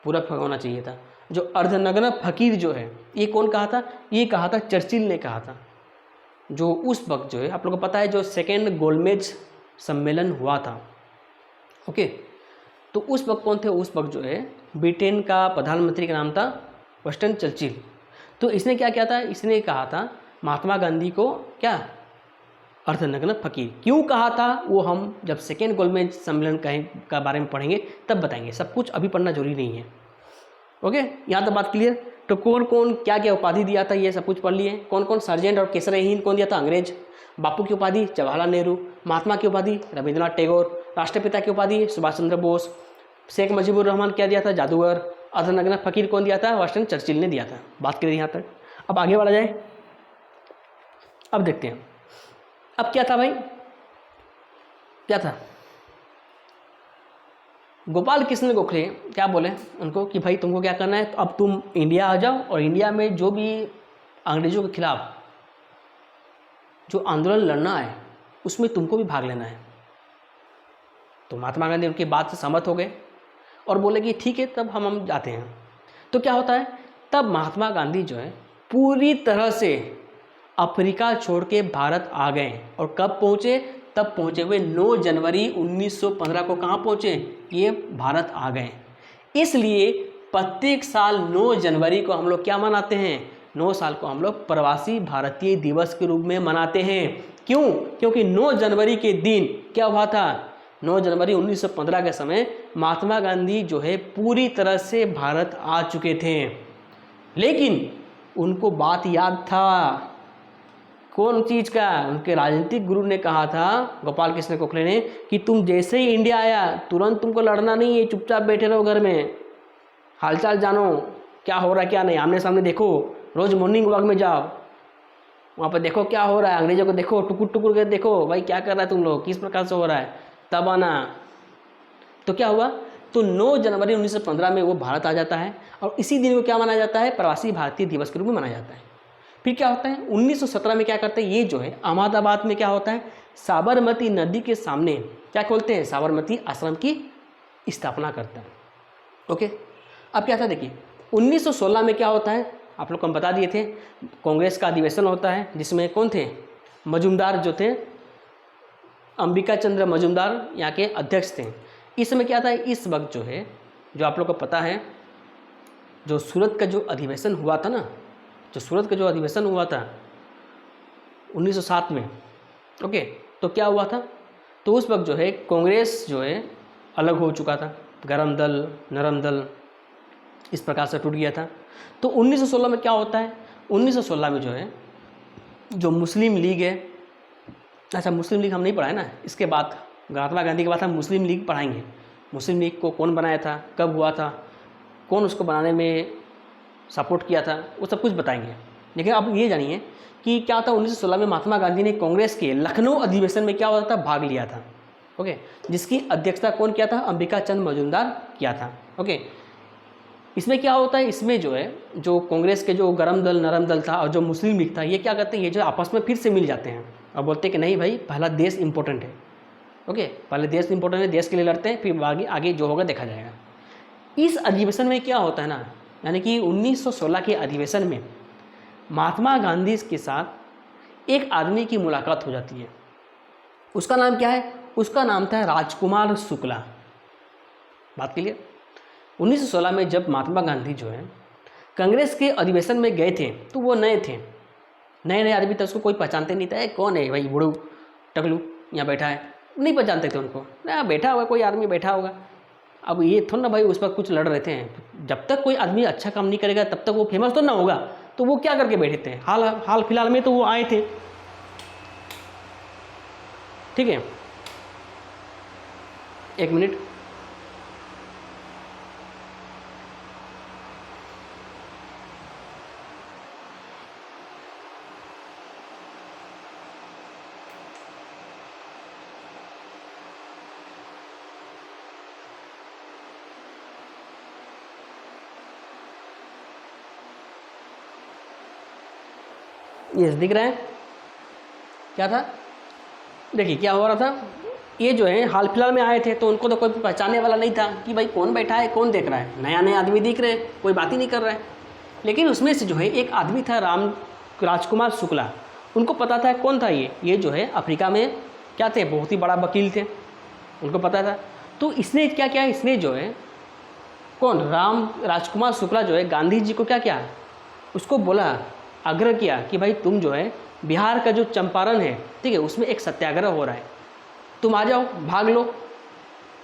पूरा होना चाहिए था, जो अर्धनग्न फकीर जो है ये कौन कहा था, ये कहा था चर्चिल ने कहा था। जो उस वक्त जो है आप लोगों को पता है, जो सेकेंड गोलमेज सम्मेलन हुआ था, ओके, तो उस वक्त कौन थे, उस वक्त जो है ब्रिटेन का प्रधानमंत्री का नाम था विंस्टन चर्चिल। तो इसने क्या किया था, इसने कहा था महात्मा गांधी को क्या, अर्धनग्न फकीर। क्यों कहा था वो हम जब सेकेंड गोलमेज सम्मेलन का बारे में पढ़ेंगे तब बताएंगे, सब कुछ अभी पढ़ना जरूरी नहीं है, ओके। यहाँ तक बात क्लियर। तो कौन कौन क्या क्या उपाधि दिया था ये सब कुछ पढ़ लिए, कौन कौन, सर्जेंट और केसर ए हिंद कौन दिया था, अंग्रेज। बापू की उपाधि जवाहरलाल नेहरू, महात्मा की उपाधि रविंद्रनाथ टैगोर, राष्ट्रपिता की उपाधि सुभाष चंद्र बोस, शेख मुजीबुर रहमान क्या दिया था, जादूगर, अर्धनग्न फकीर कौन दिया था, विंस्टन चर्चिल ने दिया था। बात करें यहाँ तक, अब आगे बढ़ा जाए। अब देखते हैं अब क्या था भाई, क्या था, गोपाल कृष्ण गोखले क्या बोले उनको कि भाई तुमको क्या करना है, तो अब तुम इंडिया आ जाओ और इंडिया में जो भी अंग्रेजों के खिलाफ जो आंदोलन लड़ना है उसमें तुमको भी भाग लेना है। तो महात्मा गांधी उनकी बात से सहमत हो गए और बोले कि ठीक है, तब हम जाते हैं। तो क्या होता है, तब महात्मा गांधी जो है पूरी तरह से अफ्रीका छोड़ के भारत आ गए। और कब पहुँचे, तब पहुँचे हुए 9 जनवरी 1915 को कहाँ पहुँचे, ये भारत आ गए। इसलिए प्रत्येक साल 9 जनवरी को हम लोग क्या मनाते हैं, 9 साल को हम लोग प्रवासी भारतीय दिवस के रूप में मनाते हैं। क्यों, क्योंकि 9 जनवरी के दिन क्या हुआ था, 9 जनवरी 1915 के समय महात्मा गांधी जो है पूरी तरह से भारत आ चुके थे, लेकिन उनको बात याद था। कौन चीज़ का? उनके राजनीतिक गुरु ने कहा था, गोपाल कृष्ण गोखले ने, कि तुम जैसे ही इंडिया आया तुरंत तुमको लड़ना नहीं है, चुपचाप बैठे रहो घर में, हालचाल जानो क्या हो रहा है क्या नहीं, आमने सामने देखो, रोज़ मॉर्निंग वॉक में जाओ, वहाँ पर देखो क्या हो रहा है, अंग्रेजों को देखो, टुकुर टुकुर के देखो भाई क्या कर रहा है तुम लोग, किस प्रकार से हो रहा है, तब आना। तो क्या हुआ? तो 9 जनवरी 1915 में वो भारत आ जाता है और इसी दिन को क्या माना जाता है? प्रवासी भारतीय दिवस के रूप में माना जाता है। फिर क्या होता है? 1917 में क्या करते हैं ये जो है अहमदाबाद में क्या होता है, साबरमती नदी के सामने क्या खोलते हैं? साबरमती आश्रम की स्थापना करते हैं। ओके, अब क्या था देखिए, 1916 में क्या होता है, आप लोग को हम बता दिए थे, कांग्रेस का अधिवेशन होता है जिसमें कौन थे? मजूमदार जो थे, अंबिका चंद्र मजूमदार यहाँ के अध्यक्ष थे। इस समय क्या था, इस वक्त जो है, जो आप लोग को पता है, जो सूरत का जो अधिवेशन हुआ था ना, जो सूरत का जो अधिवेशन हुआ था 1907 में, ओके, तो क्या हुआ था? तो उस वक्त जो है कांग्रेस जो है अलग हो चुका था, गरम दल, नरम दल इस प्रकार से टूट गया था। तो 1916 में क्या होता है? 1916 में जो है जो मुस्लिम लीग है, अच्छा मुस्लिम लीग हम नहीं पढ़ाए ना, इसके बाद महात्मा गांधी के बाद हम मुस्लिम लीग पढ़ाएंगे। मुस्लिम लीग को कौन बनाया था, कब हुआ था, कौन उसको बनाने में सपोर्ट किया था, वो सब कुछ बताएंगे। लेकिन आप ये जानिए कि क्या था, 1916 में महात्मा गांधी ने कांग्रेस के लखनऊ अधिवेशन में क्या होता था, भाग लिया था। ओके, जिसकी अध्यक्षता कौन किया था? अंबिका चंद्र मजूमदार किया था। ओके, इसमें क्या होता है, इसमें जो है जो कांग्रेस के जो गरम दल नरम दल था और जो मुस्लिम लीग था, ये क्या करते हैं, ये जो आपस में फिर से मिल जाते हैं और बोलते हैं कि नहीं भाई पहला देश इंपॉर्टेंट है। ओके, पहले देश इंपॉर्टेंट है, देश के लिए लड़ते हैं, फिर आगे आगे जो होगा देखा जाएगा। इस अधिवेशन में क्या होता है ना, यानी कि 1916 के अधिवेशन में महात्मा गांधी के साथ एक आदमी की मुलाकात हो जाती है। उसका नाम क्या है? उसका नाम था राजकुमार शुक्ला। बात क्लियर? 1916 में जब महात्मा गांधी जो है कांग्रेस के अधिवेशन में गए थे, तो वो नए थे, नए नए आदमी थे, उसको कोई पहचानते नहीं था, कौन है भाई बूढ़ू टकलू यहाँ बैठा है, नहीं पहचानते थे उनको, ना बैठा होगा कोई आदमी बैठा होगा। अब ये थोड़ा ना भाई उस पर कुछ लड़ रहे थे, जब तक कोई आदमी अच्छा काम नहीं करेगा तब तक वो फेमस तो ना होगा, तो वो क्या करके बैठे थे, हाल फिलहाल में तो वो आए थे। ठीक है, एक मिनट, ये दिख रहा है क्या था? देखिए क्या हो रहा था, ये जो है हाल फिलहाल में आए थे, तो उनको तो कोई पहचानने वाला नहीं था कि भाई कौन बैठा है, कौन देख रहा है, नया नया आदमी दिख रहे हैं, कोई बात ही नहीं कर रहा है। लेकिन उसमें से जो है एक आदमी था राजकुमार शुक्ला, उनको पता था कौन था ये जो है अफ्रीका में क्या थे, बहुत ही बड़ा वकील थे, उनको पता था। तो इसने क्या किया, इसने जो है कौन, राजकुमार शुक्ला जो है गांधी जी को क्या किया, उसको बोला, आग्रह किया कि भाई तुम जो है बिहार का जो चंपारण है, ठीक है, उसमें एक सत्याग्रह हो रहा है, तुम आ जाओ, भाग लो,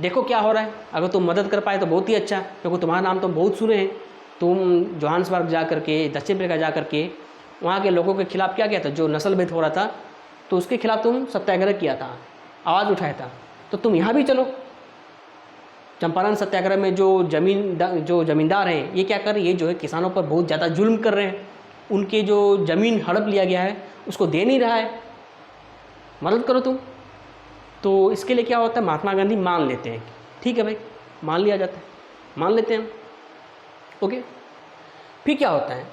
देखो क्या हो रहा है, अगर तुम मदद कर पाए तो बहुत ही अच्छा, क्योंकि तुम्हारा नाम तो बहुत सुने हैं। तुम जोहान्सबर्ग जा करके, दक्षिण अफ्रीका जा करके वहाँ के लोगों के खिलाफ क्या किया था, जो नस्ल भेद हो रहा था, तो उसके खिलाफ तुम सत्याग्रह किया था, आवाज़ उठाया था, तो तुम यहाँ भी चलो। चंपारण सत्याग्रह में जो ज़मींदार हैं, ये क्या कर रहे हैं, ये जो है किसानों पर बहुत ज़्यादा जुल्म कर रहे हैं, उनके जो ज़मीन हड़प लिया गया है उसको दे नहीं रहा है, मदद करो तुम। तो इसके लिए क्या होता है, महात्मा गांधी मान लेते हैं, ठीक है भाई, मान लिया जाता है, मान लेते हैं। ओके, फिर क्या होता है,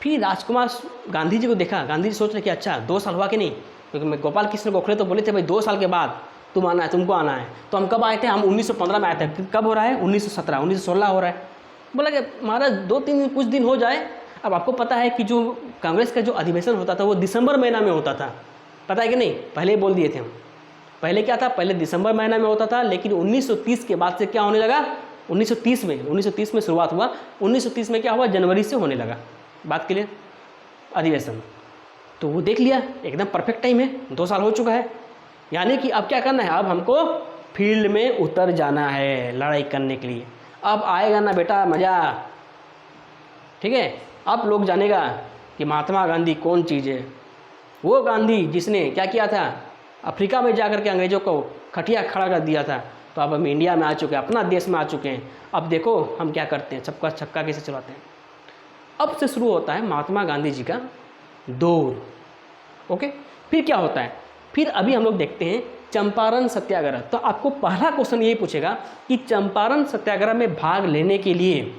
फिर राजकुमार गांधी जी को देखा, गांधी जी सोच रहे कि अच्छा 2 साल हुआ कि नहीं, क्योंकि मैं गोपाल कृष्ण गोखले तो बोले थे भाई 2 साल के बाद तुम आना है, तुमको आना है। तो हम कब आए थे, हम 1915 में आए थे, कब हो रहा है, 1917, 1916 हो रहा है। बोला कि महाराज 2-3 कुछ दिन हो जाए। अब आपको पता है कि जो कांग्रेस का जो अधिवेशन होता था वो दिसंबर महीना में होता था, पता है कि नहीं, पहले ही बोल दिए थे हम। पहले क्या था, पहले दिसंबर महीना में होता था, लेकिन 1930 के बाद से क्या होने लगा, 1930 में शुरुआत हुआ, 1930 में क्या हुआ, जनवरी से होने लगा। बात के लिए अधिवेशन तो वो देख लिया, एकदम परफेक्ट टाइम है, 2 साल हो चुका है, यानी कि अब क्या करना है, अब हमको फील्ड में उतर जाना है लड़ाई करने के लिए। अब आएगा ना बेटा मज़ा, ठीक है। अब लोग जानेगा कि महात्मा गांधी कौन चीज़ है। वो गांधी जिसने क्या किया था, अफ्रीका में जाकर के अंग्रेज़ों को खटिया खड़ा कर दिया था। तो अब हम इंडिया में आ चुके हैं, अपना देश में आ चुके हैं। अब देखो हम क्या करते हैं, छक्का छक्का कैसे चलाते हैं। अब से शुरू होता है महात्मा गांधी जी का दौर। ओके, फिर क्या होता है, फिर अभी हम लोग देखते हैं चंपारण सत्याग्रह। तो आपको पहला क्वेश्चन यही पूछेगा कि चंपारण सत्याग्रह में भाग लेने के लिए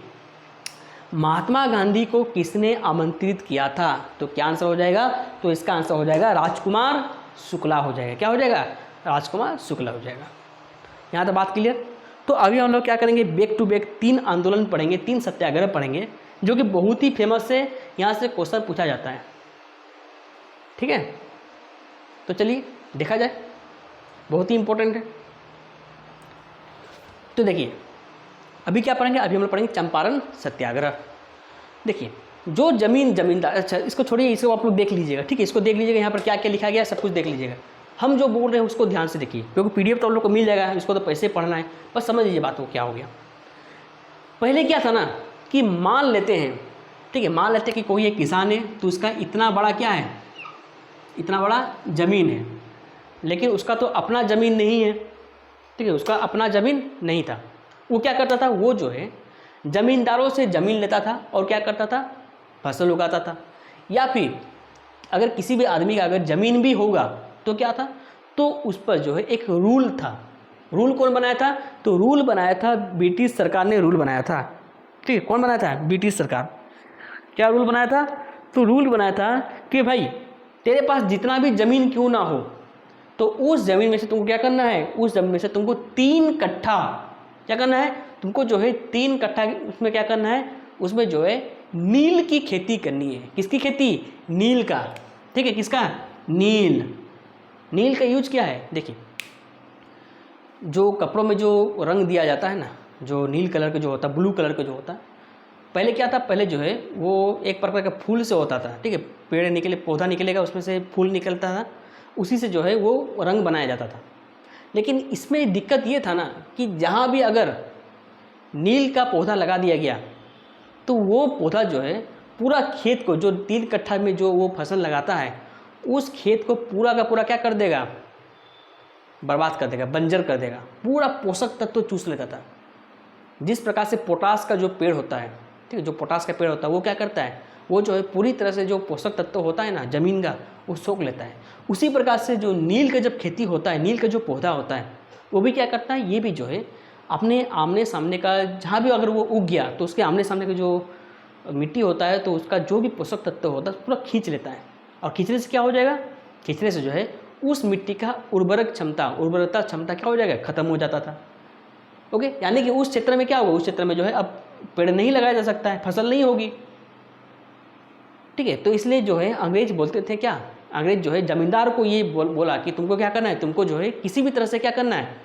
महात्मा गांधी को किसने आमंत्रित किया था। तो क्या आंसर हो जाएगा, तो इसका आंसर हो जाएगा राजकुमार शुक्ला हो जाएगा। क्या हो जाएगा, राजकुमार शुक्ला हो जाएगा। यहाँ तक बात क्लियर। तो अभी हम लोग क्या करेंगे, बैक टू बैक 3 आंदोलन पढ़ेंगे, 3 सत्याग्रह पढ़ेंगे, जो कि बहुत ही फेमस है, यहाँ से क्वेश्चन पूछा जाता है, ठीक है। तो चलिए देखा जाए, बहुत ही इंपॉर्टेंट है। तो देखिए अभी क्या पढ़ेंगे, अभी हम लोग पढ़ेंगे चंपारण सत्याग्रह। देखिए जो जमींदार, अच्छा इसको छोड़िए, इसको आप लोग देख लीजिएगा, ठीक है। इसको देख लीजिएगा, यहाँ पर क्या क्या लिखा गया है सब कुछ देख लीजिएगा। हम जो बोल रहे हैं उसको ध्यान से देखिए, क्योंकि पीडीएफ तो आप लोग को मिल जाएगा, इसको तो पैसे पढ़ना है, बस समझ लीजिए बात को क्या हो गया। पहले क्या था ना कि मान लेते हैं, ठीक है, मान लेते हैं कि कोई एक किसान है, तो उसका इतना बड़ा क्या है, इतना बड़ा ज़मीन है, लेकिन उसका तो अपना ज़मीन नहीं है, ठीक है, उसका अपना ज़मीन नहीं था। वो क्या करता था, वो जो है ज़मींदारों से ज़मीन लेता था और क्या करता था, फसल उगाता था। या फिर अगर किसी भी आदमी का अगर ज़मीन भी होगा तो क्या था, तो उस पर जो है एक रूल था। रूल कौन बनाया था, तो रूल बनाया था ब्रिटिश सरकार ने, रूल बनाया था, ठीक है। कौन बनाया था, ब्रिटिश सरकार। क्या रूल बनाया था, तो रूल बनाया था कि भाई तेरे पास जितना भी ज़मीन क्यों ना हो, तो उस ज़मीन में से तुमको क्या करना है, उस ज़मीन में से तुमको 3 कट्ठा क्या करना है, तुमको जो है 3 कट्ठा उसमें क्या करना है, उसमें जो है नील की खेती करनी है। किसकी खेती, नील का, ठीक है। किसका, नील। नील का यूज क्या है, देखिए जो कपड़ों में जो रंग दिया जाता है ना, जो नील कलर का जो होता है, ब्लू कलर का जो होता है, पहले क्या था, पहले जो है वो एक प्रकार का फूल से होता था, ठीक है। पेड़ निकले, पौधा निकलेगा, उसमें से फूल निकलता था, उसी से जो है वो रंग बनाया जाता था। लेकिन इसमें दिक्कत ये था ना कि जहाँ भी अगर नील का पौधा लगा दिया गया, तो वो पौधा जो है पूरा खेत को, जो 3 कट्ठा में जो वो फसल लगाता है, उस खेत को पूरा का पूरा क्या कर देगा, बर्बाद कर देगा, बंजर कर देगा, पूरा पोषक तत्व चूस लेता था। जिस प्रकार से पोटास का जो पेड़ होता है, ठीक है, जो पोटास का पेड़ होता है वो क्या करता है, वो जो है पूरी तरह से जो पोषक तत्व होता है ना ज़मीन का, वो सोख लेता है। उसी प्रकार से जो नील का जब खेती होता है, नील का जो पौधा होता है, वो भी क्या करता है, ये भी जो है अपने आमने सामने का, जहाँ भी अगर वो उग गया तो उसके आमने सामने का जो मिट्टी होता है, तो उसका जो भी पोषक तत्व होता है पूरा खींच लेता है। और खींचने से क्या हो जाएगा, खींचने से जो है उस मिट्टी का उर्वरता क्षमता क्या हो जाएगा, खत्म हो जाता था। ओके, यानी कि उस क्षेत्र में क्या होगा, उस क्षेत्र में जो है अब पेड़ नहीं लगाया जा सकता है, फसल नहीं होगी, ठीक है। तो इसलिए जो है अंग्रेज बोलते थे क्या, अंग्रेज जो है जमींदार को ये बोला कि तुमको क्या करना है, तुमको जो है किसी भी तरह से क्या करना है,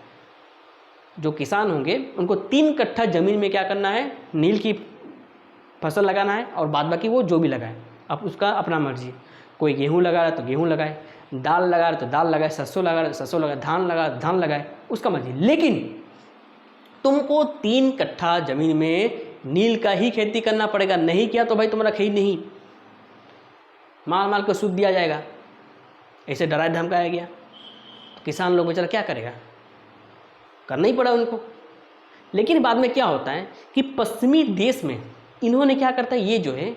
जो किसान होंगे उनको 3 कट्ठा ज़मीन में क्या करना है, नील की फसल लगाना है, और बाद बाकी वो जो भी लगाए, अब उसका अपना मर्जी। कोई गेहूँ लगा रहा है तो गेहूँ लगाए, दाल लगा रहा है तो दाल लगाए, सरसों लगा रहा है सरसों लगाए, धान लगाए, उसका मर्जी। लेकिन तुमको 3 कट्ठा ज़मीन में नील का ही खेती करना पड़ेगा, नहीं किया तो भाई तुम्हारा खेत नहीं, माल को सूद दिया जाएगा। ऐसे डराया धमकाया गया, तो किसान लोग बेचारा क्या करेगा, करना ही पड़ा उनको। लेकिन बाद में क्या होता है कि पश्चिमी देश में इन्होंने क्या करता है, ये जो है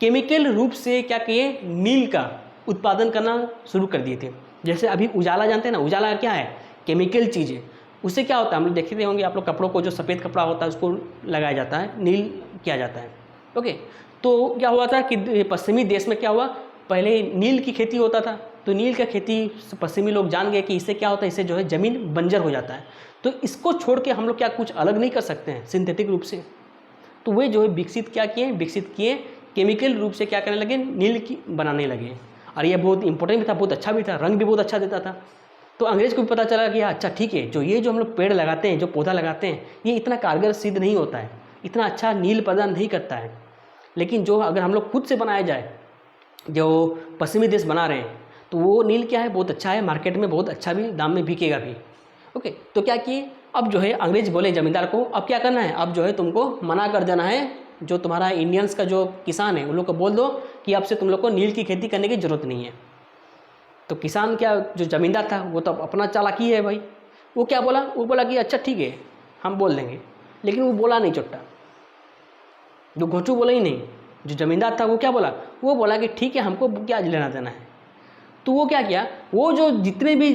केमिकल रूप से क्या किए, नील का उत्पादन करना शुरू कर दिए थे। जैसे अभी उजाला जानते हैं ना, उजाला क्या है, केमिकल चीज़ है। उससे क्या होता है, हम लोग देखते होंगे आप लोग, कपड़ों को जो सफ़ेद कपड़ा होता है उसको लगाया जाता है, नील किया जाता है। ओके, तो क्या हुआ था कि पश्चिमी देश में क्या हुआ, पहले नील की खेती होता था, तो नील का खेती पश्चिमी लोग जान गए कि इससे क्या होता है, इससे जो है ज़मीन बंजर हो जाता है, तो इसको छोड़ के हम लोग क्या कुछ अलग नहीं कर सकते हैं सिंथेटिक रूप से। तो वे जो है विकसित किए केमिकल रूप से क्या करने लगे, नील की बनाने लगे। और ये बहुत इंपॉर्टेंट भी था, बहुत अच्छा भी था, रंग भी बहुत अच्छा देता था। तो अंग्रेज को भी पता चला कि अच्छा ठीक है, जो हम लोग पेड़ लगाते हैं, जो पौधा लगाते हैं, ये इतना कारगर सिद्ध नहीं होता है, इतना अच्छा नील प्रदान नहीं करता है। लेकिन जो अगर हम लोग खुद से बनाया जाए, जो पश्चिमी देश बना रहे हैं, तो वो नील क्या है, बहुत अच्छा है, मार्केट में बहुत अच्छा भी दाम में बिकेगा भी। ओके, तो क्या किए, अब जो है अंग्रेज बोले जमींदार को अब क्या करना है, अब जो है तुमको मना कर देना है, जो तुम्हारा इंडियंस का जो किसान है उन लोग को बोल दो कि अब से तुम लोग को नील की खेती करने की ज़रूरत नहीं है। तो किसान क्या, जो ज़मींदार था वो तो अपना चालाकी है भाई, वो क्या बोला, वो बोला कि अच्छा ठीक है हम बोल देंगे, लेकिन वो बोला नहीं चुट्टा, जो घोंचू बोला ही नहीं। जो ज़मींदार था वो क्या बोला, वो बोला कि ठीक है हमको क्या लेना देना है। तो वो क्या किया, वो जो जितने भी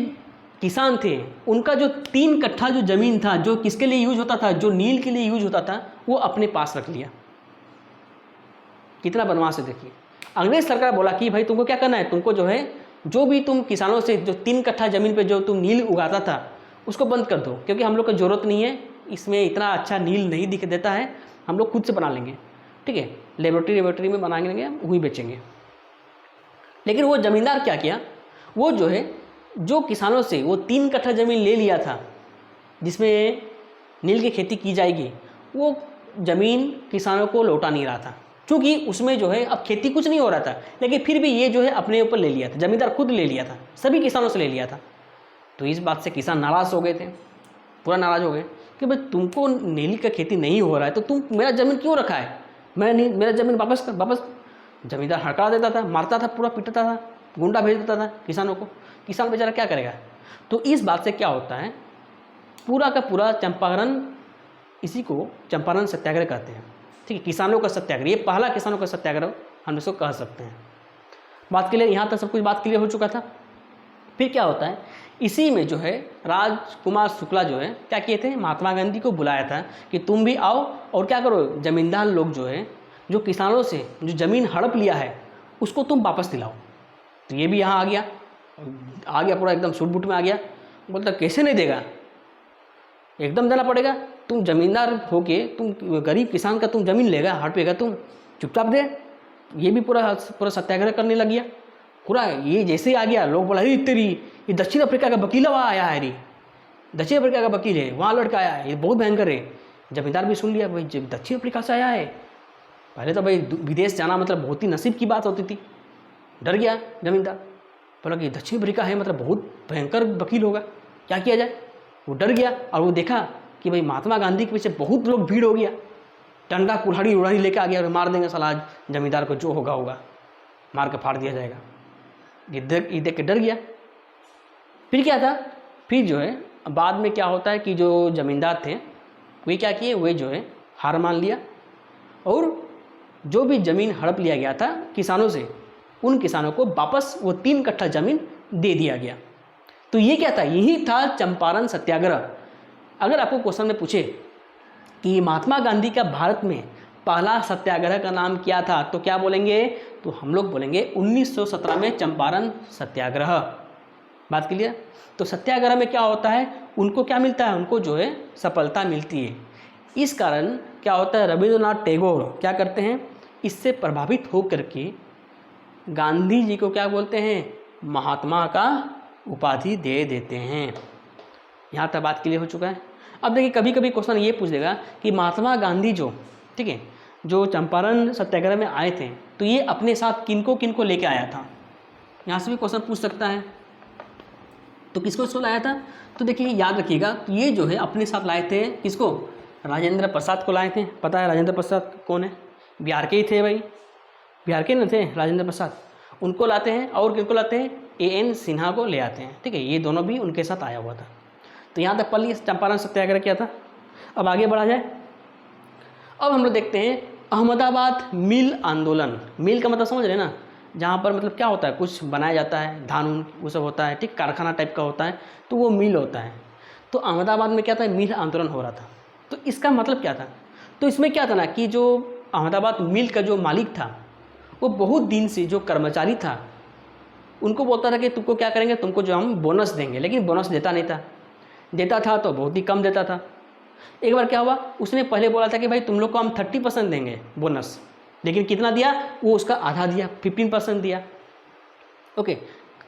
किसान थे उनका जो 3 कट्ठा जो ज़मीन था, जो किसके लिए यूज होता था, जो नील के लिए यूज होता था, वो अपने पास रख लिया। कितना बनवास है देखिए। अंग्रेज सरकार बोला कि भाई तुमको क्या करना है, तुमको जो है जो भी तुम किसानों से जो 3 कट्ठा ज़मीन पे जो तुम नील उगाता था उसको बंद कर दो, क्योंकि हम लोग को ज़रूरत नहीं है, इसमें इतना अच्छा नील नहीं दिख देता है, हम लोग खुद से बना लेंगे, ठीक है, लेबोरेटरी में बना लेंगे, वही बेचेंगे। लेकिन वो ज़मींदार क्या किया, वो जो है जो किसानों से वो 3 कट्ठा ज़मीन ले लिया था जिसमें नील की खेती की जाएगी, वो ज़मीन किसानों को लौटा नहीं रहा था, क्योंकि उसमें जो है अब खेती कुछ नहीं हो रहा था, लेकिन फिर भी ये जो है अपने ऊपर ले लिया था, ज़मींदार खुद ले लिया था, सभी किसानों से ले लिया था। तो इस बात से किसान नाराज़ हो गए थे, पूरा नाराज़ हो गए कि भाई तुमको नील का खेती नहीं हो रहा है तो तुम मेरा ज़मीन क्यों रखा है, मेरा ज़मीन वापस कर, वापस। ज़मींदार हड़का देता था, मारता था, पूरा पीटता था, गुंडा भेज देता था किसानों को। किसान बेचारा क्या करेगा। तो इस बात से क्या होता है, पूरा का पूरा चंपारण, इसी को चंपारण सत्याग्रह कहते हैं, ठीक है, किसानों का सत्याग्रह, ये पहला किसानों का सत्याग्रह हम इसको कह सकते हैं। बात क्लियर, यहाँ तक सब कुछ बात क्लियर हो चुका था। फिर क्या होता है, इसी में जो है राजकुमार शुक्ला जो है क्या किए थे, महात्मा गांधी को बुलाया था कि तुम भी आओ और क्या करो, ज़मींदार लोग जो है जो किसानों से जो ज़मीन हड़प लिया है उसको तुम वापस दिलाओ। तो ये भी यहाँ आ गया पूरा एकदम सूट बूट में आ गया, बोलता कैसे नहीं देगा, एकदम देना पड़ेगा, तुम ज़मींदार होके तुम गरीब किसान का तुम ज़मीन लेगा, हड़पेगा, तुम चुपचाप दे। ये भी पूरा सत्याग्रह करने लग गया पूरा। ये जैसे ही आ गया, लोग बोला अरे तेरी, ये दक्षिण अफ्रीका का वकील वहाँ आया है, रे दक्षिण अफ्रीका का वकील है, वहाँ लड़का आया है, ये बहुत भयंकर है। ज़मींदार भी सुन लिया, भाई जब दक्षिण अफ्रीका से आया है, पहले तो भाई विदेश जाना मतलब बहुत ही नसीब की बात होती थी, डर गया ज़मींदार, बोला कि दक्षिण अफ्रीका है मतलब बहुत भयंकर वकील होगा, क्या किया जाए। वो डर गया और वो देखा कि भाई महात्मा गांधी के पीछे बहुत लोग भीड़ हो गया, डंडा कुल्हाड़ी उड़ाड़ी लेके आ गया और मार देंगे साला, ज़मींदार को जो होगा मार के फाड़ दिया जाएगा। ये देख के डर गया। फिर क्या था, फिर जो है बाद में क्या होता है कि जो ज़मींदार थे वे क्या किए, वे जो है हार मान लिया और जो भी ज़मीन हड़प लिया गया था किसानों से, उन किसानों को वापस वो 3 कट्ठा ज़मीन दे दिया गया। तो ये क्या था, यही था चंपारण सत्याग्रह। अगर आपको क्वेश्चन में पूछे कि महात्मा गांधी का भारत में पहला सत्याग्रह का नाम क्या था, तो क्या बोलेंगे, तो हम लोग बोलेंगे 1917 में चंपारण सत्याग्रह। बात क्लियर। तो सत्याग्रह में क्या होता है, उनको क्या मिलता है, उनको जो है सफलता मिलती है। इस कारण क्या होता है, रविंद्रनाथ टैगोर क्या करते हैं, इससे प्रभावित होकर के गांधी जी को क्या बोलते हैं, महात्मा का उपाधि दे देते हैं। यहाँ तक बात क्लियर हो चुका है। अब देखिए कभी कभी क्वेश्चन ये पूछ देगा कि महात्मा गांधी जो, ठीक है, जो चंपारण सत्याग्रह में आए थे, तो ये अपने साथ किनको लेके आया था, यहाँ से भी क्वेश्चन पूछ सकता है। तो किसको लाया था, तो देखिए याद रखिएगा, तो ये जो है अपने साथ लाए थे किसको, राजेंद्र प्रसाद को लाए थे। पता है राजेंद्र प्रसाद कौन है, बिहार के ही थे भाई, बिहार के न थे राजेंद्र प्रसाद, उनको लाते हैं। और किनको लाते हैं, A.N. सिन्हा को ले आते हैं, ठीक है, ये दोनों भी उनके साथ आया हुआ था। तो यहाँ तक पहले चंपारण सत्याग्रह किया था। अब आगे बढ़ा जाए। अब हम लोग देखते हैं अहमदाबाद मिल आंदोलन। मिल का मतलब समझ रहे हैं ना, जहाँ पर मतलब क्या होता है, कुछ बनाया जाता है, धान वो सब होता है, ठीक, कारखाना टाइप का होता है, तो वो मिल होता है। तो अहमदाबाद में क्या था, मिल आंदोलन हो रहा था। तो इसका मतलब क्या था, तो इसमें क्या था ना कि जो अहमदाबाद मिल का जो मालिक था, वो बहुत दिन से जो कर्मचारी था उनको बोलता था कि तुमको क्या करेंगे, तुमको जो हम बोनस देंगे, लेकिन बोनस देता नहीं था, देता था तो बहुत ही कम देता था। एक बार क्या हुआ, उसने पहले बोला था कि भाई तुम लोग को हम 30% देंगे बोनस, लेकिन कितना दिया, वो उसका आधा दिया, 15% दिया। ओके,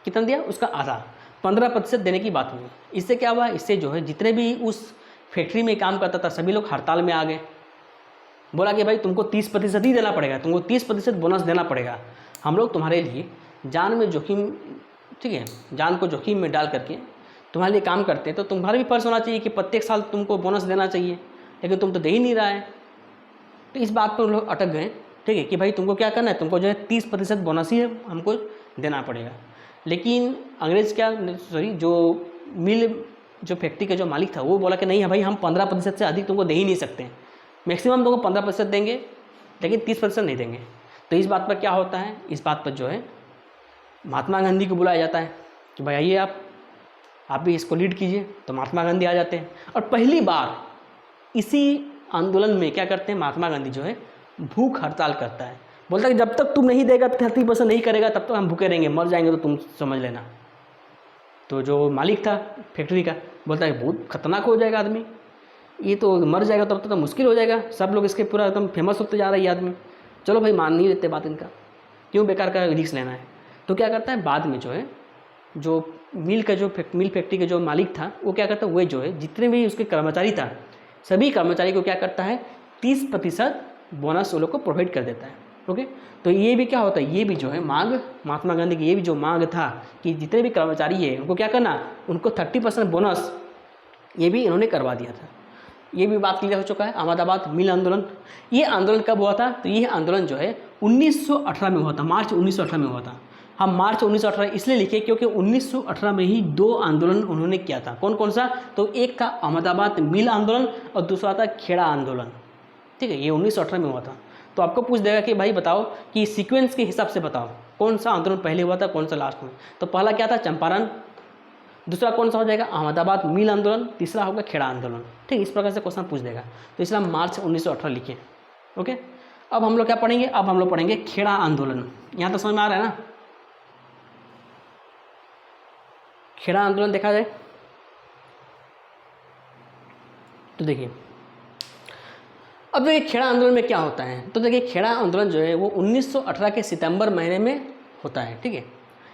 कितना दिया, उसका आधा, 15% देने की बात हुई। इससे क्या हुआ, इससे जो है जितने भी उस फैक्ट्री में काम करता था सभी लोग हड़ताल में आ गए। बोला कि भाई तुमको 30% ही देना पड़ेगा, तुमको 30% बोनस देना पड़ेगा, हम लोग तुम्हारे लिए जान में जोखिम, ठीक है, जान को जोखिम में डाल करके तुम्हारे लिए काम करते हैं, तो तुम्हारा भी फर्ज होना चाहिए कि प्रत्येक साल तुमको बोनस देना चाहिए, लेकिन तुम तो दे ही नहीं रहा है। तो इस बात पर उन लोग अटक गए, ठीक है, कि भाई तुमको क्या करना है, तुमको जो है 30% बोनस ही हमको देना पड़ेगा। लेकिन अंग्रेज़ जो मिल जो फैक्ट्री का जो मालिक था वो बोला कि नहीं है भाई, हम 15% से अधिक तुमको दे ही नहीं सकते, मैक्सिमम तुमको 15% देंगे, लेकिन 30% नहीं देंगे। तो इस बात पर क्या होता है, इस बात पर जो है महात्मा गांधी को बुलाया जाता है कि भाई आइए आप भी इसको लीड कीजिए। तो महात्मा गांधी आ जाते हैं और पहली बार इसी आंदोलन में क्या करते हैं, महात्मा गांधी जो है भूख हड़ताल करता है। बोलता है कि जब तक तुम नहीं देगा, 30% नहीं करेगा, तब तक हम भूखे रहेंगे, मर जाएंगे तो तुम समझ लेना। तो जो मालिक था फैक्ट्री का बोलता है बहुत खतरनाक हो जाएगा आदमी, ये तो मर जाएगा तब तो मुश्किल हो जाएगा, सब लोग इसके पूरा एकदम फेमस होते जा रहा है ये आदमी, चलो भाई मान नहीं लेते बात इनका, क्यों बेकार का रिस्क लेना है। तो क्या करता है, बाद में जो है जो मिल फैक्ट्री का जो मालिक था वो क्या करता है, वो जो है जितने भी उसके कर्मचारी था सभी कर्मचारी को क्या करता है 30% बोनस वो लोग को प्रोवाइड कर देता है। ओके, तो ये भी क्या होता है, ये भी जो है मांग महात्मा गांधी की, ये भी जो मांग था कि जितने भी कर्मचारी है उनको क्या करना, उनको 30% बोनस ये भी इन्होंने करवा दिया था। ये भी बात क्लियर हो चुका है। अहमदाबाद मिल आंदोलन, ये आंदोलन कब हुआ था, तो ये आंदोलन जो है 1918 में हुआ था, मार्च 1918 में हुआ था। हम मार्च 1918 इसलिए लिखे क्योंकि 1918 में ही 2 आंदोलन उन्होंने किया था। कौन कौन सा, तो एक था अहमदाबाद मिल आंदोलन और दूसरा था खेड़ा आंदोलन, ठीक है, ये 1918 में हुआ था। तो आपको पूछ देगा कि भाई बताओ कि सीक्वेंस के हिसाब से बताओ कौन सा आंदोलन पहले हुआ था, कौन सा लास्ट में। तो पहला क्या था, चंपारण, दूसरा कौन सा हो जाएगा, अहमदाबाद मिल आंदोलन, तीसरा होगा खेड़ा आंदोलन, ठीक, इस प्रकार से क्वेश्चन पूछ देगा। तो इसलिए हम मार्च 1918 लिखे। ओके, अब हम लोग क्या पढ़ेंगे, अब हम लोग पढ़ेंगे खेड़ा आंदोलन। यहाँ तो समझ में आ रहा है ना, खेड़ा आंदोलन देखा जाए तो देखिए, अब देखिए खेड़ा आंदोलन में क्या होता है। तो देखिए खेड़ा आंदोलन जो है वो 1918 के सितंबर महीने में होता है, ठीक है।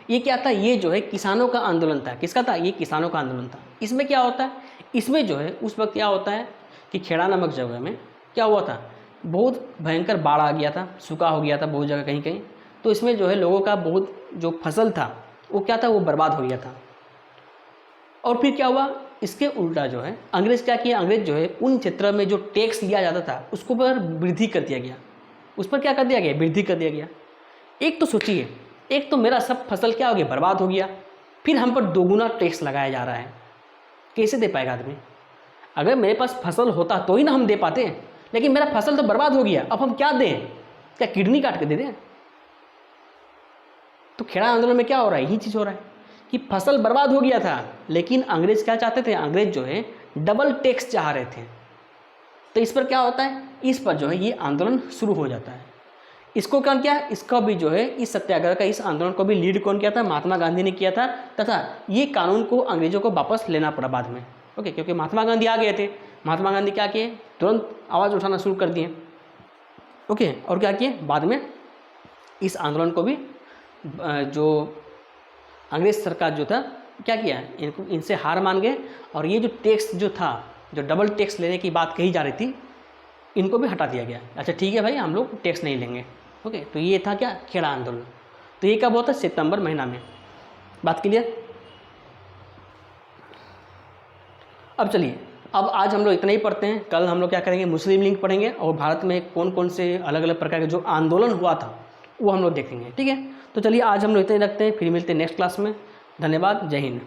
ये क्या था, ये जो है किसानों का आंदोलन था। किसका था, ये किसानों का आंदोलन था। इसमें क्या होता है, इसमें जो है उस वक्त क्या होता है कि खेड़ा नामक जगह में क्या हुआ था, बहुत भयंकर बाढ़ आ गया था, सूखा हो गया था बहुत जगह कहीं कहीं। तो इसमें जो है लोगों का बहुत जो फसल था वो क्या था, वो बर्बाद हो गया था। और फिर क्या हुआ, इसके उल्टा जो है अंग्रेज़ क्या किया, अंग्रेज़ जो है उन क्षेत्र में जो टैक्स लिया जाता था उसको पर वृद्धि कर दिया गया, उस पर क्या कर दिया गया, वृद्धि कर दिया गया। एक तो सोचिए, एक तो मेरा सब फसल क्या हो गया, बर्बाद हो गया, फिर हम पर दोगुना टैक्स लगाया जा रहा है, कैसे दे पाएगा आदमी। अगर मेरे पास फसल होता तो ही ना हम दे पाते, लेकिन मेरा फसल तो बर्बाद हो गया, अब हम क्या दें, क्या किडनी काट के दे दें। तो खेड़ा आंदोलन में क्या हो रहा है, यही चीज़ हो रहा है कि फसल बर्बाद हो गया था, लेकिन अंग्रेज़ क्या चाहते थे, अंग्रेज़ जो है डबल टैक्स चाह रहे थे। तो इस पर क्या होता है, इस पर जो है ये आंदोलन शुरू हो जाता है। इसको कौन किया, इसका भी जो है इस सत्याग्रह का, इस आंदोलन को भी लीड कौन किया था, महात्मा गांधी ने किया था। तथा ये कानून को अंग्रेज़ों को वापस लेना पड़ा बाद में। ओके, क्योंकि महात्मा गांधी आ गए थे, महात्मा गांधी क्या किए, तुरंत आवाज़ उठाना शुरू कर दिए। ओके, और क्या किए, बाद में इस आंदोलन को भी जो अंग्रेज़ सरकार जो था क्या किया, इनसे हार मान गए, और ये जो टैक्स जो था, जो डबल टैक्स लेने की बात कही जा रही थी, इनको भी हटा दिया गया। अच्छा ठीक है भाई, हम लोग टैक्स नहीं लेंगे। ओके, तो ये था क्या, खेड़ा आंदोलन। तो ये कब होता है, सितंबर महीना में। बात क्लियर। अब चलिए, अब आज हम लोग इतना ही पढ़ते हैं। कल हम लोग क्या करेंगे, मुस्लिम लीग पढ़ेंगे, और भारत में कौन कौन से अलग अलग प्रकार के जो आंदोलन हुआ था वो हम लोग देखेंगे, ठीक है। तो चलिए आज हम लोग इतना ही रखते हैं, फिर मिलते हैं नेक्स्ट क्लास में। धन्यवाद, जय हिंद।